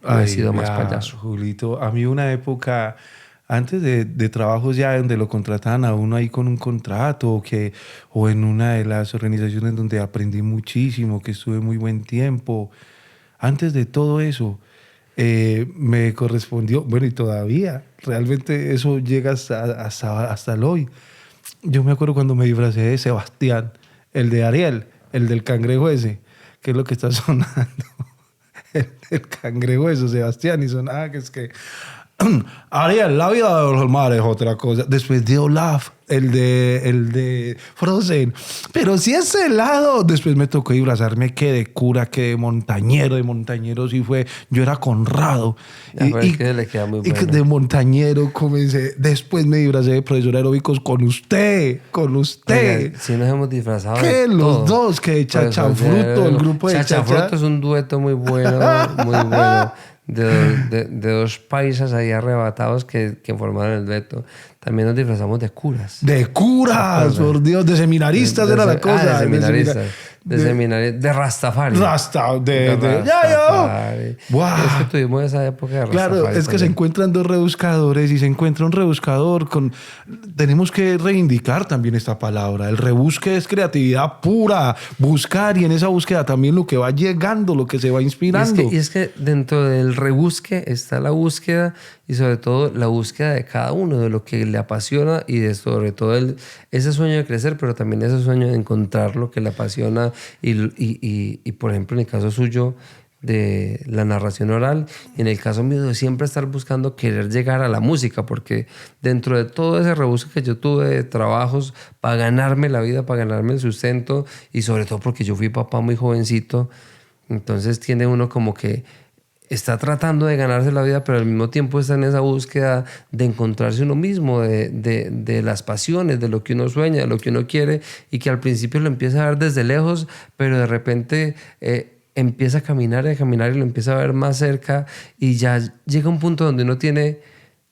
Speaker 2: no he sido más payaso.
Speaker 1: Julito, a mí una época, antes de trabajos ya donde lo contrataban a uno ahí con un contrato o en una de las organizaciones donde aprendí muchísimo, que estuve muy buen tiempo. Antes de todo eso, me correspondió, bueno, y todavía, realmente eso llega hasta el hoy. Yo me acuerdo cuando me disfracé de Sebastián, el de Ariel, el del cangrejo ese, que es lo que está sonando. El cangrejo eso, Sebastián, y sonaba que es que... Ariel, la vida de los mares es otra cosa. Después de Olaf, el de Frozen. Pero si es helado. Después me tocó disfrazarme que de cura, que de montañero. De montañero sí fue. Yo era Conrado.
Speaker 2: Y que le queda muy bueno.
Speaker 1: Y de montañero comencé. Después me disfracé de profesor aeróbicos con usted.
Speaker 2: Oiga, si nos hemos disfrazado.
Speaker 1: ¿Qué? Los dos, que Chachafruto, el grupo de
Speaker 2: Chachafruto es un dueto muy bueno, muy bueno. De dos paisas ahí arrebatados que formaron el dueto. También nos disfrazamos de curas.
Speaker 1: ¡De curas! Por Dios, de seminaristas era la cosa.
Speaker 2: De seminaristas. De Rastafari.
Speaker 1: Rastafari.
Speaker 2: Wow. Es que tuvimos esa época de Rastafari.
Speaker 1: Claro, es que se encuentran dos rebuscadores y se encuentra un rebuscador con... Tenemos que reivindicar también esta palabra. El rebusque es creatividad pura. Buscar, y en esa búsqueda también lo que va llegando, lo que se va inspirando.
Speaker 2: Y es que dentro del rebusque está la búsqueda y sobre todo la búsqueda de cada uno, de lo que le apasiona y de sobre todo ese sueño de crecer, pero también ese sueño de encontrar lo que le apasiona y por ejemplo, en el caso suyo de la narración oral, en el caso mío de siempre estar buscando querer llegar a la música, porque dentro de todo ese rebusque que yo tuve de trabajos para ganarme la vida, para ganarme el sustento y sobre todo porque yo fui papá muy jovencito, entonces tiene uno como que está tratando de ganarse la vida, pero al mismo tiempo está en esa búsqueda de encontrarse uno mismo, de las pasiones, de lo que uno sueña, de lo que uno quiere, y que al principio lo empieza a ver desde lejos, pero de repente empieza a caminar y lo empieza a ver más cerca, y ya llega un punto donde uno tiene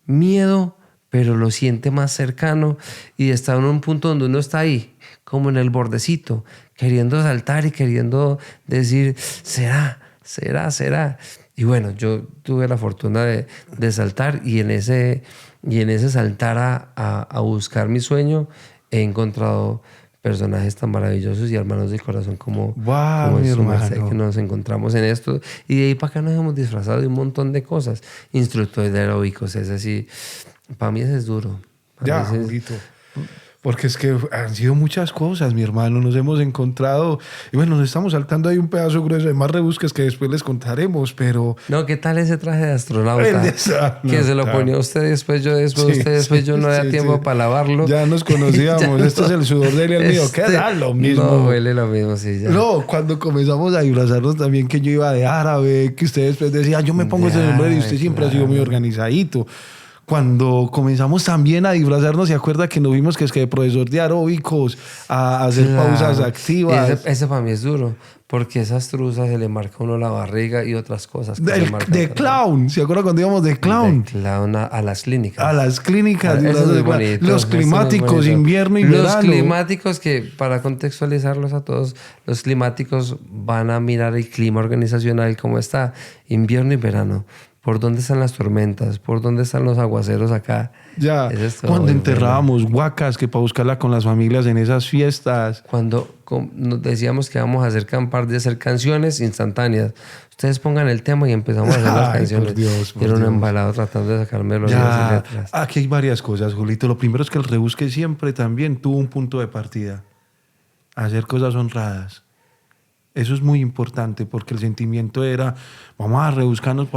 Speaker 2: miedo, pero lo siente más cercano, y está en un punto donde uno está ahí, como en el bordecito, queriendo saltar y queriendo decir, será. Y bueno, yo tuve la fortuna de saltar y en ese saltar a buscar mi sueño he encontrado personajes tan maravillosos y hermanos del corazón como
Speaker 1: mi hermano,
Speaker 2: que nos encontramos en esto. Y de ahí para acá nos hemos disfrazado de un montón de cosas. Instructores de aeróbicos, es así. Para mí ese es duro.
Speaker 1: Ya, bonito. Porque es que han sido muchas cosas, mi hermano. Nos hemos encontrado. Y bueno, nos estamos saltando ahí un pedazo grueso de más rebusques que después les contaremos, pero.
Speaker 2: No, ¿qué tal ese traje de astronauta?
Speaker 1: El de astronauta.
Speaker 2: Que se lo ponía usted después, yo después,
Speaker 1: Sí,
Speaker 2: usted después, yo no
Speaker 1: sí,
Speaker 2: había tiempo
Speaker 1: sí.
Speaker 2: para lavarlo.
Speaker 1: Ya nos conocíamos. Esto es el sudor de él y el mío. Queda lo mismo.
Speaker 2: No, huele lo mismo, sí, ya.
Speaker 1: No, cuando comenzamos a disfrazarnos también, que yo iba de árabe, que usted después decía, yo me pongo ese sombrero y usted siempre ha sido muy organizadito. Cuando comenzamos también a disfrazarnos, ¿se acuerda que nos vimos que es que de profesor de aeróbicos a hacer pausas activas?
Speaker 2: Ese para mí es duro, porque esas truzas se le marca a uno la barriga y otras cosas. Que le marcan
Speaker 1: De clown, ¿se acuerda cuando íbamos de clown?
Speaker 2: De clown a las clínicas.
Speaker 1: A las clínicas.
Speaker 2: Eso es muy bonito,
Speaker 1: los
Speaker 2: eso es muy
Speaker 1: climáticos,
Speaker 2: bonito.
Speaker 1: invierno y
Speaker 2: los
Speaker 1: verano.
Speaker 2: climáticos, que para contextualizarlos a todos, los climáticos van a mirar el clima organizacional, cómo está, invierno y verano. ¿Por dónde están las tormentas? ¿Por dónde están los aguaceros acá?
Speaker 1: Ya,
Speaker 2: Eso es todo
Speaker 1: cuando
Speaker 2: muy
Speaker 1: enterrábamos huacas, que para buscarla con las familias en esas fiestas.
Speaker 2: Cuando nos decíamos que vamos a hacer canciones instantáneas. Ustedes pongan el tema y empezamos a hacer las
Speaker 1: Ay,
Speaker 2: canciones.
Speaker 1: por Dios, por
Speaker 2: Yo era un
Speaker 1: Dios.
Speaker 2: embalado tratando de sacar melodías y
Speaker 1: Ya,
Speaker 2: letras.
Speaker 1: aquí hay varias cosas, Julito. Lo primero es que el rebusque siempre también tuvo un punto de partida. Hacer cosas honradas. Eso es muy importante porque el sentimiento era, vamos a rebuscarnos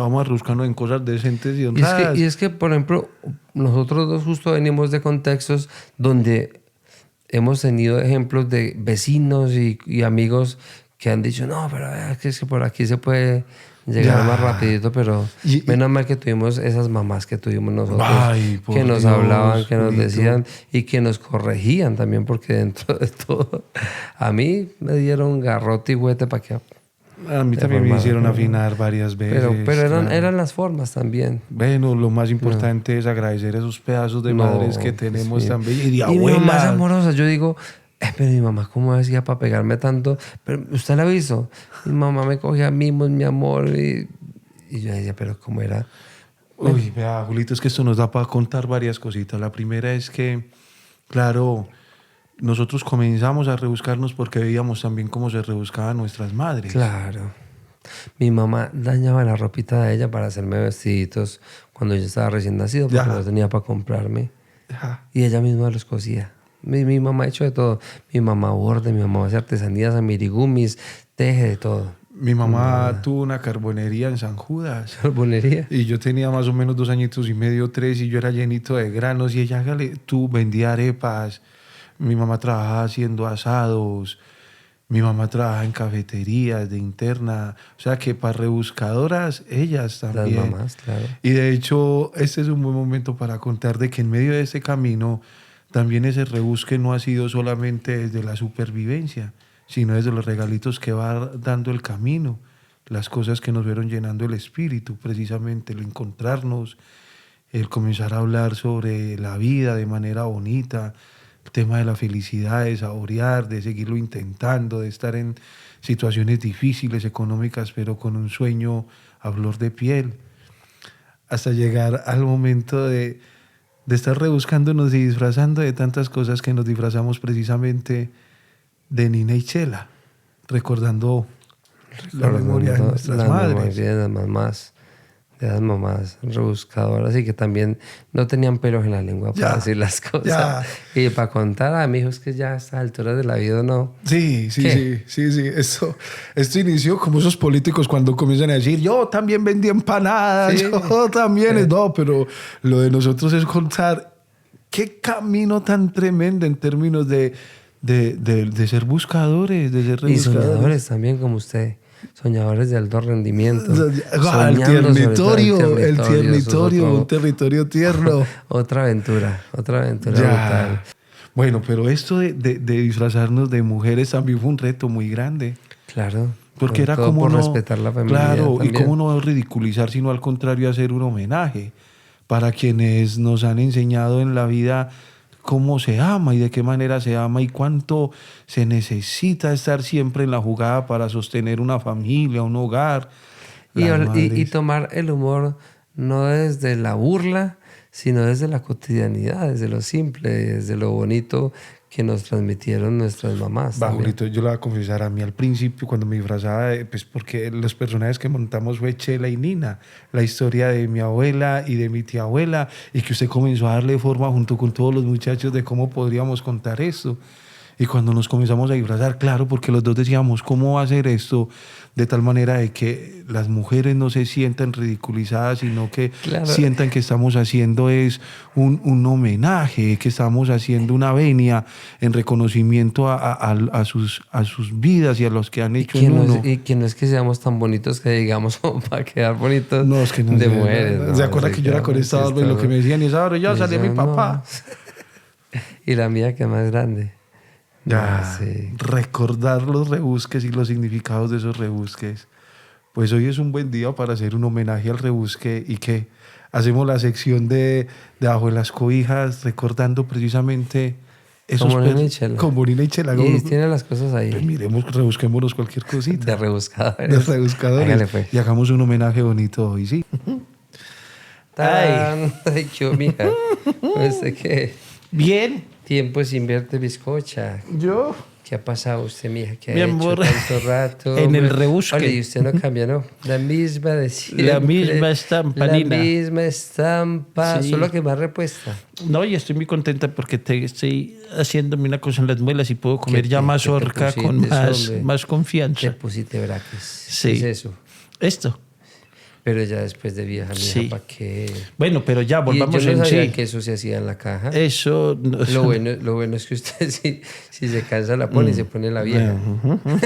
Speaker 1: en cosas decentes y honradas.
Speaker 2: Y es que, por ejemplo, nosotros dos justo venimos de contextos donde hemos tenido ejemplos de vecinos y amigos que han dicho, no, pero es que por aquí se puede llegar
Speaker 1: Ya.
Speaker 2: más rapidito, pero
Speaker 1: Y-
Speaker 2: menos mal que tuvimos esas mamás que tuvimos nosotros,
Speaker 1: Ay, por
Speaker 2: que nos
Speaker 1: Dios,
Speaker 2: hablaban, que nos
Speaker 1: Julito.
Speaker 2: decían y que nos corregían también, porque dentro de todo, a mí me dieron garrote y huete para que...
Speaker 1: A mí también me
Speaker 2: forma,
Speaker 1: hicieron
Speaker 2: pero-
Speaker 1: afinar varias veces.
Speaker 2: Pero
Speaker 1: claro.
Speaker 2: eran las formas también.
Speaker 1: Bueno, lo más importante es agradecer esos pedazos de madres que tenemos
Speaker 2: sí.
Speaker 1: también. Y de
Speaker 2: Y mi mamá es
Speaker 1: abuelas.
Speaker 2: amorosa. Yo digo, pero mi mamá, ¿cómo hacía para pegarme tanto? Pero usted la hizo. Mi mamá me cogía mimos, mi amor. Y yo decía, pero ¿cómo era?
Speaker 1: Uy, vea, Julito, es que esto nos da para contar varias cositas. La primera es que, claro, nosotros comenzamos a rebuscarnos porque veíamos también cómo se rebuscaban nuestras madres.
Speaker 2: Claro. Mi mamá dañaba la ropita de ella para hacerme vestiditos cuando yo estaba recién nacido porque
Speaker 1: Ya.
Speaker 2: no tenía para comprarme.
Speaker 1: Ajá.
Speaker 2: Y ella misma los cosía. Mi mamá ha hecho de todo. Mi mamá borde, mi mamá hace artesanías, amirigumis, teje de todo.
Speaker 1: Mi mamá tuvo una carbonería en San Judas.
Speaker 2: Carbonería.
Speaker 1: Y yo tenía más o menos 2 añitos y medio, 3, y yo era llenito de granos. Y ella, tú vendía arepas. Mi mamá trabajaba haciendo asados. Mi mamá trabaja en cafeterías de interna. O sea que para rebuscadoras, ellas
Speaker 2: Las
Speaker 1: también.
Speaker 2: mamás, claro.
Speaker 1: Y de hecho, este es un buen momento para contar de que en medio de este camino, también ese rebusque no ha sido solamente desde la supervivencia, sino desde los regalitos que va dando el camino, las cosas que nos fueron llenando el espíritu, precisamente el encontrarnos, el comenzar a hablar sobre la vida de manera bonita, el tema de la felicidad, de saborear, de seguirlo intentando, de estar en situaciones difíciles, económicas, pero con un sueño a flor de piel, hasta llegar al momento de estar rebuscándonos y disfrazando de tantas cosas que nos disfrazamos precisamente de Nina y Chela, recordando la memoria de nuestras
Speaker 2: las
Speaker 1: madres.
Speaker 2: memorias de las mamás rebuscadoras y que también no tenían pelos en la lengua para
Speaker 1: Ya,
Speaker 2: decir las cosas.
Speaker 1: ya.
Speaker 2: Y para contar a mis hijos que ya a estas alturas de la vida no.
Speaker 1: Sí.
Speaker 2: ¿Qué?
Speaker 1: Esto inició como esos políticos cuando comienzan a decir, yo también vendí empanadas,
Speaker 2: Sí.
Speaker 1: yo también. No, pero lo de nosotros es contar qué camino tan tremendo en términos de ser buscadores, de ser
Speaker 2: Y
Speaker 1: rebuscadores.
Speaker 2: soñadores también como usted. Soñadores de alto rendimiento.
Speaker 1: El
Speaker 2: Soñando sobre todo
Speaker 1: tiernitorio,
Speaker 2: eso es otro-
Speaker 1: un territorio tierno.
Speaker 2: otra aventura
Speaker 1: Ya.
Speaker 2: brutal.
Speaker 1: Bueno, pero esto de disfrazarnos de mujeres también fue un reto muy grande.
Speaker 2: Claro.
Speaker 1: Porque
Speaker 2: sobre
Speaker 1: era
Speaker 2: todo
Speaker 1: como
Speaker 2: por
Speaker 1: no,
Speaker 2: respetar la feminidad
Speaker 1: claro,
Speaker 2: también.
Speaker 1: y cómo no ridiculizar, sino al contrario hacer un homenaje para quienes nos han enseñado en la vida cómo se ama y de qué manera se ama y cuánto se necesita estar siempre en la jugada para sostener una familia, un hogar.
Speaker 2: Y
Speaker 1: Las
Speaker 2: tomar
Speaker 1: madres.
Speaker 2: el humor no desde la burla, sino desde la cotidianidad, desde lo simple, desde lo bonito que nos transmitieron nuestras mamás.
Speaker 1: Va,
Speaker 2: también.
Speaker 1: Julito, yo le voy a confesar, a mí al principio cuando me disfrazaba, pues porque los personajes que montamos fue Chela y Nina, la historia de mi abuela y de mi tía abuela, y que usted comenzó a darle forma junto con todos los muchachos de cómo podríamos contar esto. Y cuando nos comenzamos a disfrazar, claro, porque los dos decíamos, ¿cómo hacer esto de tal manera de que las mujeres no se sientan ridiculizadas, sino que
Speaker 2: Claro.
Speaker 1: sientan que estamos haciendo es un homenaje, que estamos haciendo una venia en reconocimiento a sus vidas y a los que han hecho en uno?
Speaker 2: Y que no es que seamos tan bonitos que digamos para quedar bonitos
Speaker 1: No, es que no
Speaker 2: de
Speaker 1: sé,
Speaker 2: mujeres.
Speaker 1: ¿no? ¿Se acuerda que yo era con esta barba y lo que me decían? Y esa hora ya salía mi papá.
Speaker 2: Y la mía que es más grande.
Speaker 1: Ya,
Speaker 2: Sí.
Speaker 1: recordar los rebusques y los significados de esos rebusques. Pues hoy es un buen día para hacer un homenaje al rebusque y que hacemos la sección de Bajo de las Cobijas recordando precisamente esos
Speaker 2: Como Nina y Chela.
Speaker 1: como Nina y Chela.
Speaker 2: Y tiene las cosas
Speaker 1: Pues
Speaker 2: ahí.
Speaker 1: miremos, rebusquémonos cualquier cosita.
Speaker 2: De rebuscadores.
Speaker 1: De rebuscadores.
Speaker 2: Hágale, pues.
Speaker 1: Y hagamos un homenaje bonito hoy, ¿sí?
Speaker 2: ¡Tarán! Ay, yo, mija. ¿Usted qué?
Speaker 1: Bien.
Speaker 2: Tiempo sin verte, bizcocha.
Speaker 1: Yo.
Speaker 2: ¿Qué ha pasado usted, mija? ¿Qué
Speaker 1: Mi
Speaker 2: ha hecho
Speaker 1: amor,
Speaker 2: tanto rato?
Speaker 1: en el
Speaker 2: hombre?
Speaker 1: rebusque.
Speaker 2: Oye, y usted no cambia, ¿no? La misma de siempre.
Speaker 1: La misma estampa,
Speaker 2: La
Speaker 1: Nina.
Speaker 2: misma estampa,
Speaker 1: Sí.
Speaker 2: solo que más repuesta.
Speaker 1: No, y estoy muy contenta porque estoy haciéndome una cosa en las muelas y puedo comer
Speaker 2: ¿Qué
Speaker 1: ya
Speaker 2: te-
Speaker 1: más
Speaker 2: qué te
Speaker 1: orca con
Speaker 2: pusiste, hombre?
Speaker 1: más
Speaker 2: Te
Speaker 1: confianza.
Speaker 2: pusiste braques.
Speaker 1: Sí.
Speaker 2: ¿Qué es eso?
Speaker 1: Esto.
Speaker 2: Pero ya después de vieja, mija,
Speaker 1: Sí.
Speaker 2: ¿para qué?
Speaker 1: Bueno, pero ya,
Speaker 2: Y
Speaker 1: volvamos
Speaker 2: yo no
Speaker 1: en
Speaker 2: sabía
Speaker 1: sí.
Speaker 2: que eso se hacía en la caja.
Speaker 1: Eso.
Speaker 2: Lo bueno es que usted si se cansa la pone y se pone la vieja.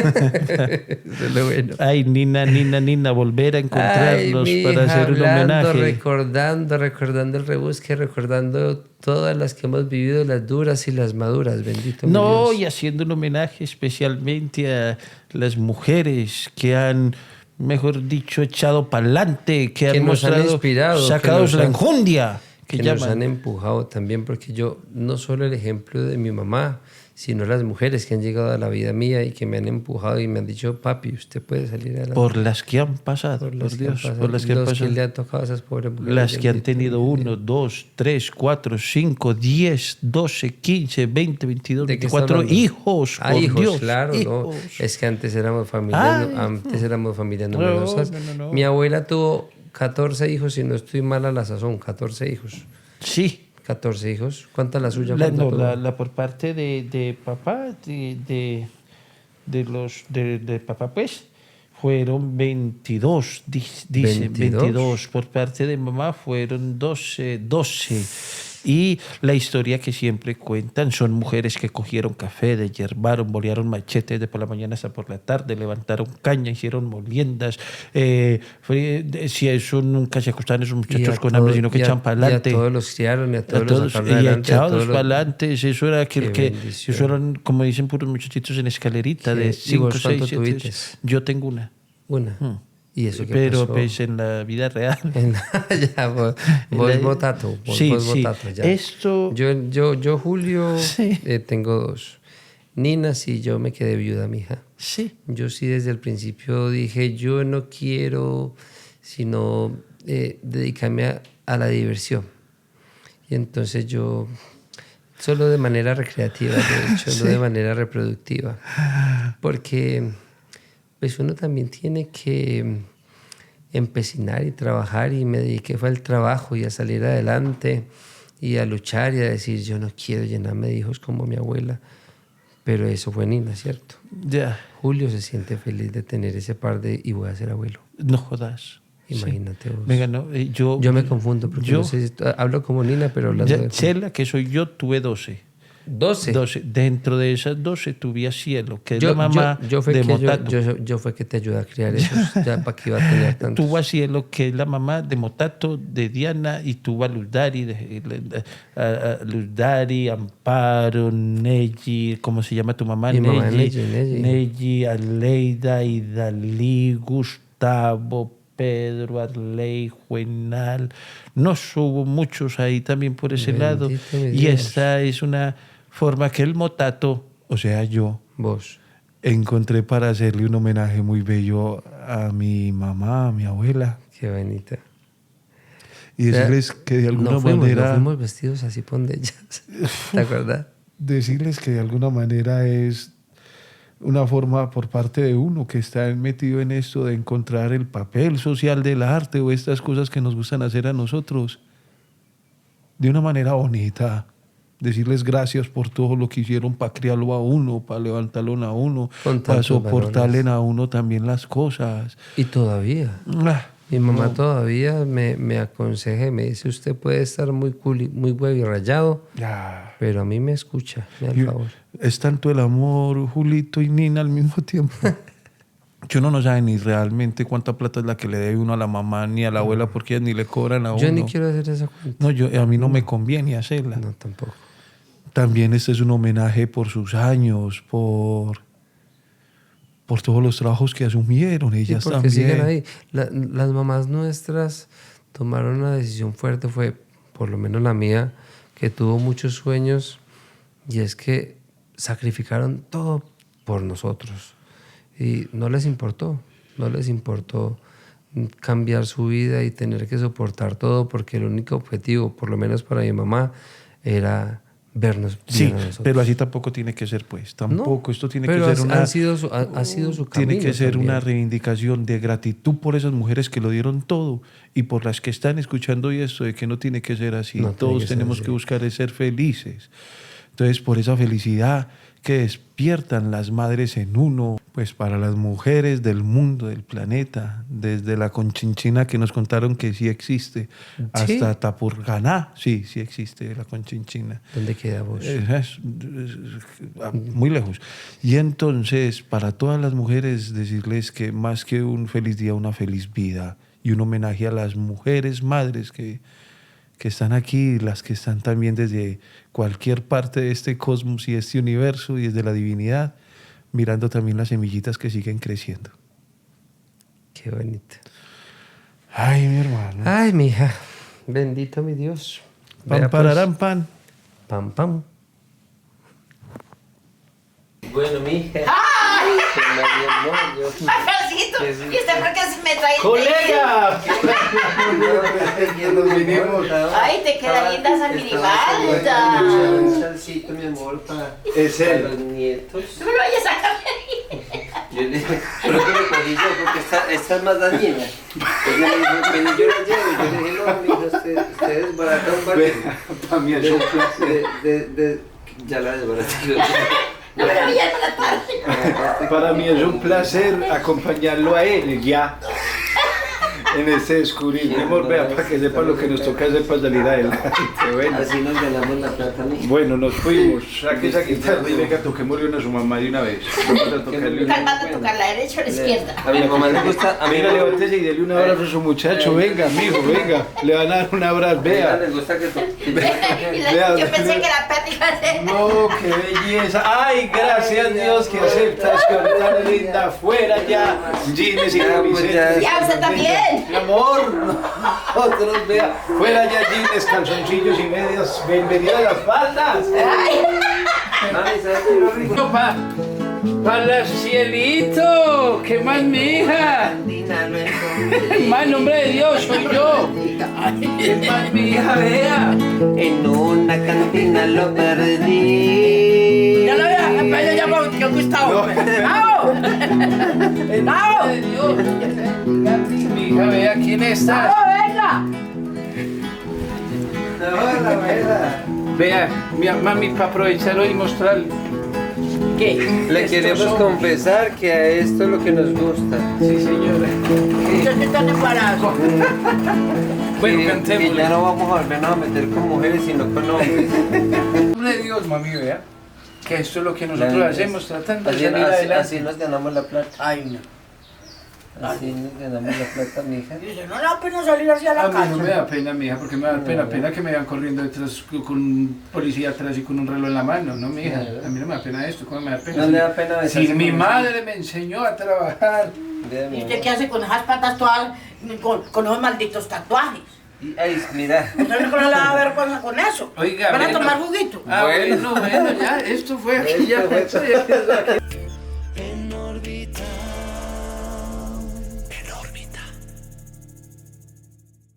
Speaker 2: Eso es lo bueno.
Speaker 1: Ay, Nina, volver a encontrarnos
Speaker 2: Ay,
Speaker 1: para
Speaker 2: mija,
Speaker 1: hacer un
Speaker 2: hablando,
Speaker 1: homenaje.
Speaker 2: recordando el rebusque, recordando todas las que hemos vivido, las duras y las maduras, bendito mi
Speaker 1: No,
Speaker 2: Dios.
Speaker 1: y haciendo un homenaje especialmente a las mujeres que han, mejor dicho, echado para adelante, que han
Speaker 2: nos han
Speaker 1: mostrado,
Speaker 2: inspirado,
Speaker 1: sacados
Speaker 2: que nos
Speaker 1: la
Speaker 2: han-
Speaker 1: enjundia, que
Speaker 2: que nos
Speaker 1: llaman.
Speaker 2: han empujado también, porque yo, no solo el ejemplo de mi mamá, sino las mujeres que han llegado a la vida mía y que me han empujado y me han dicho, papi, usted puede salir adelante.
Speaker 1: Por las que han pasado, por,
Speaker 2: las que
Speaker 1: Dios,
Speaker 2: han pasado,
Speaker 1: por las que han
Speaker 2: los
Speaker 1: pasado.
Speaker 2: le han tocado a esas pobres mujeres.
Speaker 1: Las que han
Speaker 2: bendito
Speaker 1: tenido
Speaker 2: mi Dios.
Speaker 1: 1, 2, 3, 4, 5, 10, 12, 15, 20, 22,
Speaker 2: ¿De qué está
Speaker 1: 24
Speaker 2: hablando?
Speaker 1: hijos.
Speaker 2: Ah,
Speaker 1: por
Speaker 2: hijos,
Speaker 1: Dios,
Speaker 2: claro, no.
Speaker 1: hijos.
Speaker 2: Es que antes éramos familias,
Speaker 1: Ay.
Speaker 2: antes éramos familias
Speaker 1: No,
Speaker 2: numerosas.
Speaker 1: no.
Speaker 2: Mi abuela tuvo 14 hijos, si no estoy mal a la sazón, 14 hijos.
Speaker 1: Sí.
Speaker 2: 14 hijos. ¿Cuánta la suya?
Speaker 1: La,
Speaker 2: ¿Cuánta
Speaker 1: no,
Speaker 2: tuvo?
Speaker 1: la por parte de papá, de papá, pues, fueron 22, dice 22. Por parte de mamá fueron 12. Y la historia que siempre cuentan son mujeres que cogieron café, deshiervaron, bolearon machetes de por la mañana hasta por la tarde, levantaron caña, hicieron moliendas. Si eso nunca se acostaban esos muchachos con hambre, sino que echan para
Speaker 2: Y a
Speaker 1: adelante.
Speaker 2: todos los criaron y a todos, los sacaron
Speaker 1: y
Speaker 2: adelante. a
Speaker 1: echados
Speaker 2: todos los-
Speaker 1: para adelante. Eso era aquel
Speaker 2: Qué
Speaker 1: que.
Speaker 2: bendición.
Speaker 1: Eso eran, como dicen, puros muchachitos en escalerita
Speaker 2: ¿Qué?
Speaker 1: de
Speaker 2: ¿Y
Speaker 1: 5,
Speaker 2: vos
Speaker 1: 6,
Speaker 2: cuánto
Speaker 1: 7.
Speaker 2: tuviste?
Speaker 1: Yo tengo una.
Speaker 2: Una. ¿Y eso qué
Speaker 1: Pero
Speaker 2: pasó?
Speaker 1: pues en la vida real.
Speaker 2: Ya, vos botato. Vos
Speaker 1: Sí.
Speaker 2: botato, ya.
Speaker 1: Esto.
Speaker 2: Yo Julio,
Speaker 1: Sí.
Speaker 2: tengo 2. Nina, sí, yo me quedé viuda, mija.
Speaker 1: Sí.
Speaker 2: Yo sí desde el principio dije, yo no quiero sino dedicarme a la diversión. Y entonces yo, solo de manera recreativa, de hecho, no de manera reproductiva. Porque pues uno también tiene que empecinar y trabajar, y me dediqué fue al trabajo y a salir adelante y a luchar y a decir, yo no quiero llenarme de hijos como mi abuela. Pero eso fue Nina, ¿cierto?
Speaker 1: Ya.
Speaker 2: Julio se siente feliz de tener ese par de y voy a ser abuelo.
Speaker 1: No jodas.
Speaker 2: Imagínate vos.
Speaker 1: Venga, no.
Speaker 2: Yo me confundo porque
Speaker 1: yo-
Speaker 2: no sé si hablo como Nina, pero hablando
Speaker 1: Ya,
Speaker 2: de
Speaker 1: Chela, que soy yo, tuve 12.
Speaker 2: 12.
Speaker 1: 12. Dentro de esas 12 tuve a Cielo, que es la mamá
Speaker 2: yo fue
Speaker 1: de
Speaker 2: que
Speaker 1: Motato.
Speaker 2: yo fue que te ayudé a criar esos, ya para que iba a tener tantos.
Speaker 1: Tuvo a Cielo, que es la mamá de Motato, de Diana, y tuvo a Luzdari, a Luzdari, Amparo, Neji, ¿cómo se llama tu mamá?
Speaker 2: Mi mamá, Neji.
Speaker 1: Neji, Aleida, Idalí, Gustavo, Pedro, Arley, Juenal. No hubo muchos ahí también por ese lado.
Speaker 2: Bendito mi
Speaker 1: Y
Speaker 2: Dios.
Speaker 1: esta es una forma que el Motato, o sea, yo,
Speaker 2: Vos.
Speaker 1: encontré para hacerle un homenaje muy bello a mi mamá, a mi abuela.
Speaker 2: Qué bonita.
Speaker 1: y decirles que de alguna
Speaker 2: no
Speaker 1: manera...
Speaker 2: fuimos vestidos así pondellas. ¿Te acuerdas?
Speaker 1: Decirles que de alguna manera es una forma por parte de uno que está metido en esto de encontrar el papel social del arte o estas cosas que nos gustan hacer a nosotros de una manera bonita. Decirles gracias por todo lo que hicieron para criarlo a uno, para levantarlo a uno,
Speaker 2: Con
Speaker 1: para
Speaker 2: tantos
Speaker 1: soportarle
Speaker 2: varones.
Speaker 1: a uno también las cosas.
Speaker 2: Y todavía.
Speaker 1: Ah,
Speaker 2: Mi mamá
Speaker 1: no.
Speaker 2: todavía me aconseja y me dice, usted puede estar muy huevo y rayado,
Speaker 1: Ya.
Speaker 2: pero a mí me escucha, me da el favor.
Speaker 1: Es tanto el amor, Julito y Nina al mismo tiempo. Que uno no sabe ni realmente cuánta plata es la que le debe uno a la mamá ni a la abuela porque ellas ni le cobran a uno.
Speaker 2: Yo ni quiero hacer esa cuenta.
Speaker 1: No, a mí no me conviene hacerla.
Speaker 2: No, tampoco.
Speaker 1: También este es un homenaje por sus años, por todos los trabajos que asumieron
Speaker 2: Sí,
Speaker 1: ellas
Speaker 2: porque
Speaker 1: también.
Speaker 2: siguen ahí. Las mamás nuestras tomaron una decisión fuerte, fue por lo menos la mía, que tuvo muchos sueños, y es que sacrificaron todo por nosotros. Y no les importó cambiar su vida y tener que soportar todo, porque el único objetivo, por lo menos para mi mamá, era vernos
Speaker 1: Sí,
Speaker 2: bien a nosotros.
Speaker 1: pero así tampoco tiene que ser, pues. Tampoco.
Speaker 2: No,
Speaker 1: Esto tiene que
Speaker 2: pero
Speaker 1: ser una...
Speaker 2: ha sido su camino.
Speaker 1: Tiene que ser
Speaker 2: también.
Speaker 1: una reivindicación de gratitud por esas mujeres que lo dieron todo y por las que están escuchando y esto de que no tiene que ser así.
Speaker 2: No tiene
Speaker 1: Todos
Speaker 2: que ser
Speaker 1: tenemos
Speaker 2: así.
Speaker 1: que buscar es ser felices. Entonces, por esa felicidad que despiertan las madres en uno, pues para las mujeres del mundo, del planeta, desde la Conchinchina que nos contaron que sí existe, hasta Tapurganá, sí existe la Conchinchina.
Speaker 2: ¿Dónde queda vos?
Speaker 1: Muy lejos. Y entonces, para todas las mujeres, decirles que más que un feliz día, una feliz vida y un homenaje a las mujeres madres que están aquí, las que están también desde cualquier parte de este cosmos y este universo y desde la divinidad, mirando también las semillitas que siguen creciendo.
Speaker 2: Qué bonito.
Speaker 1: Ay, mi hermano.
Speaker 2: Ay, mija. Bendito mi Dios.
Speaker 1: Pan,
Speaker 2: Vea, pues.
Speaker 1: pararán, pan.
Speaker 2: Pam, pam. Bueno, mija.
Speaker 3: ¡Ay!
Speaker 2: Yo...
Speaker 3: Alfredito, ¿y usted por qué se me trae?
Speaker 1: ¡Colega! Nos vinimos.
Speaker 3: Ay, te queda linda esa minibalda.
Speaker 2: Un salsito, mi amor, para los nietos.
Speaker 3: No me lo vayas a cambiar.
Speaker 2: Yo le dije, pero que le cogí yo, porque esta es más dañina. Ella me dijo, vení, yo la llevo. Y yo le dije, no, mija, usted desbarata un barrio.
Speaker 4: Para mí es un placer.
Speaker 2: Ya la desbaraté yo.
Speaker 3: No me lo vayas a matar.
Speaker 4: Para mí es un placer acompañarlo a él ya en este descubrimiento. Vea, para que sepa lo que nos toca hacer para salir adelante. Bueno,
Speaker 2: Así nos ganamos la plata, mija.
Speaker 4: bueno, nos fuimos. Saque esa guitarra y venga, toquémosle a su mamá de una vez. Vamos a tocarle una.
Speaker 3: ¿Cuál manda a tocar, la derecha o la izquierda?
Speaker 2: A mi mamá le gusta. A mi
Speaker 4: Venga,
Speaker 2: mamá
Speaker 4: levántese y dele un abrazo a su muchacho. Venga, mijo, venga. Le van a dar un abrazo. Vea.
Speaker 2: le gusta que
Speaker 4: Vea,
Speaker 3: Yo pensé que la plática de...
Speaker 4: No, qué belleza. Ay, gracias Dios, qué aceptación tan linda. Fuera ya, jeans y camisetas.
Speaker 3: Ya, usted también.
Speaker 4: Mi amor, nosotros, vea. Fuera ya jeans, calzoncillos y medias. Bienvenida a las faldas.
Speaker 3: Ay,
Speaker 2: Mami, ¿sabes qué es lo rico?
Speaker 5: ¡Para cielito! ¿Qué más, mija? Más, en nombre de Dios, soy yo. ¿Qué más, mi hija? Vea.
Speaker 2: En una cantina lo perdí.
Speaker 5: Ya lo vea, vaya ya con Gustavo. ¡Vamos! En nombre de Dios. Mi hija, vea quién está.
Speaker 3: venga.
Speaker 5: Vea, mami, para aprovecharlo y mostrarle.
Speaker 3: ¿Qué?
Speaker 2: Le queremos confesar que a esto es lo que nos gusta.
Speaker 5: Sí, señora.
Speaker 3: ¿Usted está preparado?
Speaker 5: Bueno,
Speaker 2: Que
Speaker 5: cantémosle.
Speaker 2: ya no vamos a volvernos a meter con mujeres, sino con hombres.
Speaker 5: En nombre de Dios, mami, vea. Que esto es lo que nosotros hacemos, tratando de salir adelante.
Speaker 2: Así nos ganamos la plata.
Speaker 5: Ay, no.
Speaker 2: Así nos ganamos la plata, mija.
Speaker 3: Dice, no le da pena salir hacia la
Speaker 4: A mí no me
Speaker 3: casa.
Speaker 4: da pena, mija, porque me da pena que me vayan corriendo detrás con un policía atrás y con un reloj en la mano, ¿no, mija? A mí no me da pena esto, ¿cómo me da pena?
Speaker 2: No le da pena
Speaker 4: Si
Speaker 2: besarse
Speaker 4: mi
Speaker 2: con
Speaker 4: madre me enseñó a trabajar.
Speaker 2: Vea, mi
Speaker 3: ¿Y usted
Speaker 2: amor.
Speaker 3: qué hace con esas patas todas, con esos malditos tatuajes?
Speaker 2: Ay, mira.
Speaker 3: ¿Usted no le da vergüenza con eso?
Speaker 5: Oiga,
Speaker 3: ¿Van a
Speaker 5: bueno.
Speaker 3: tomar juguito?
Speaker 5: Ah, bueno, ya, esto fue aquí, ya.
Speaker 2: Esto fue-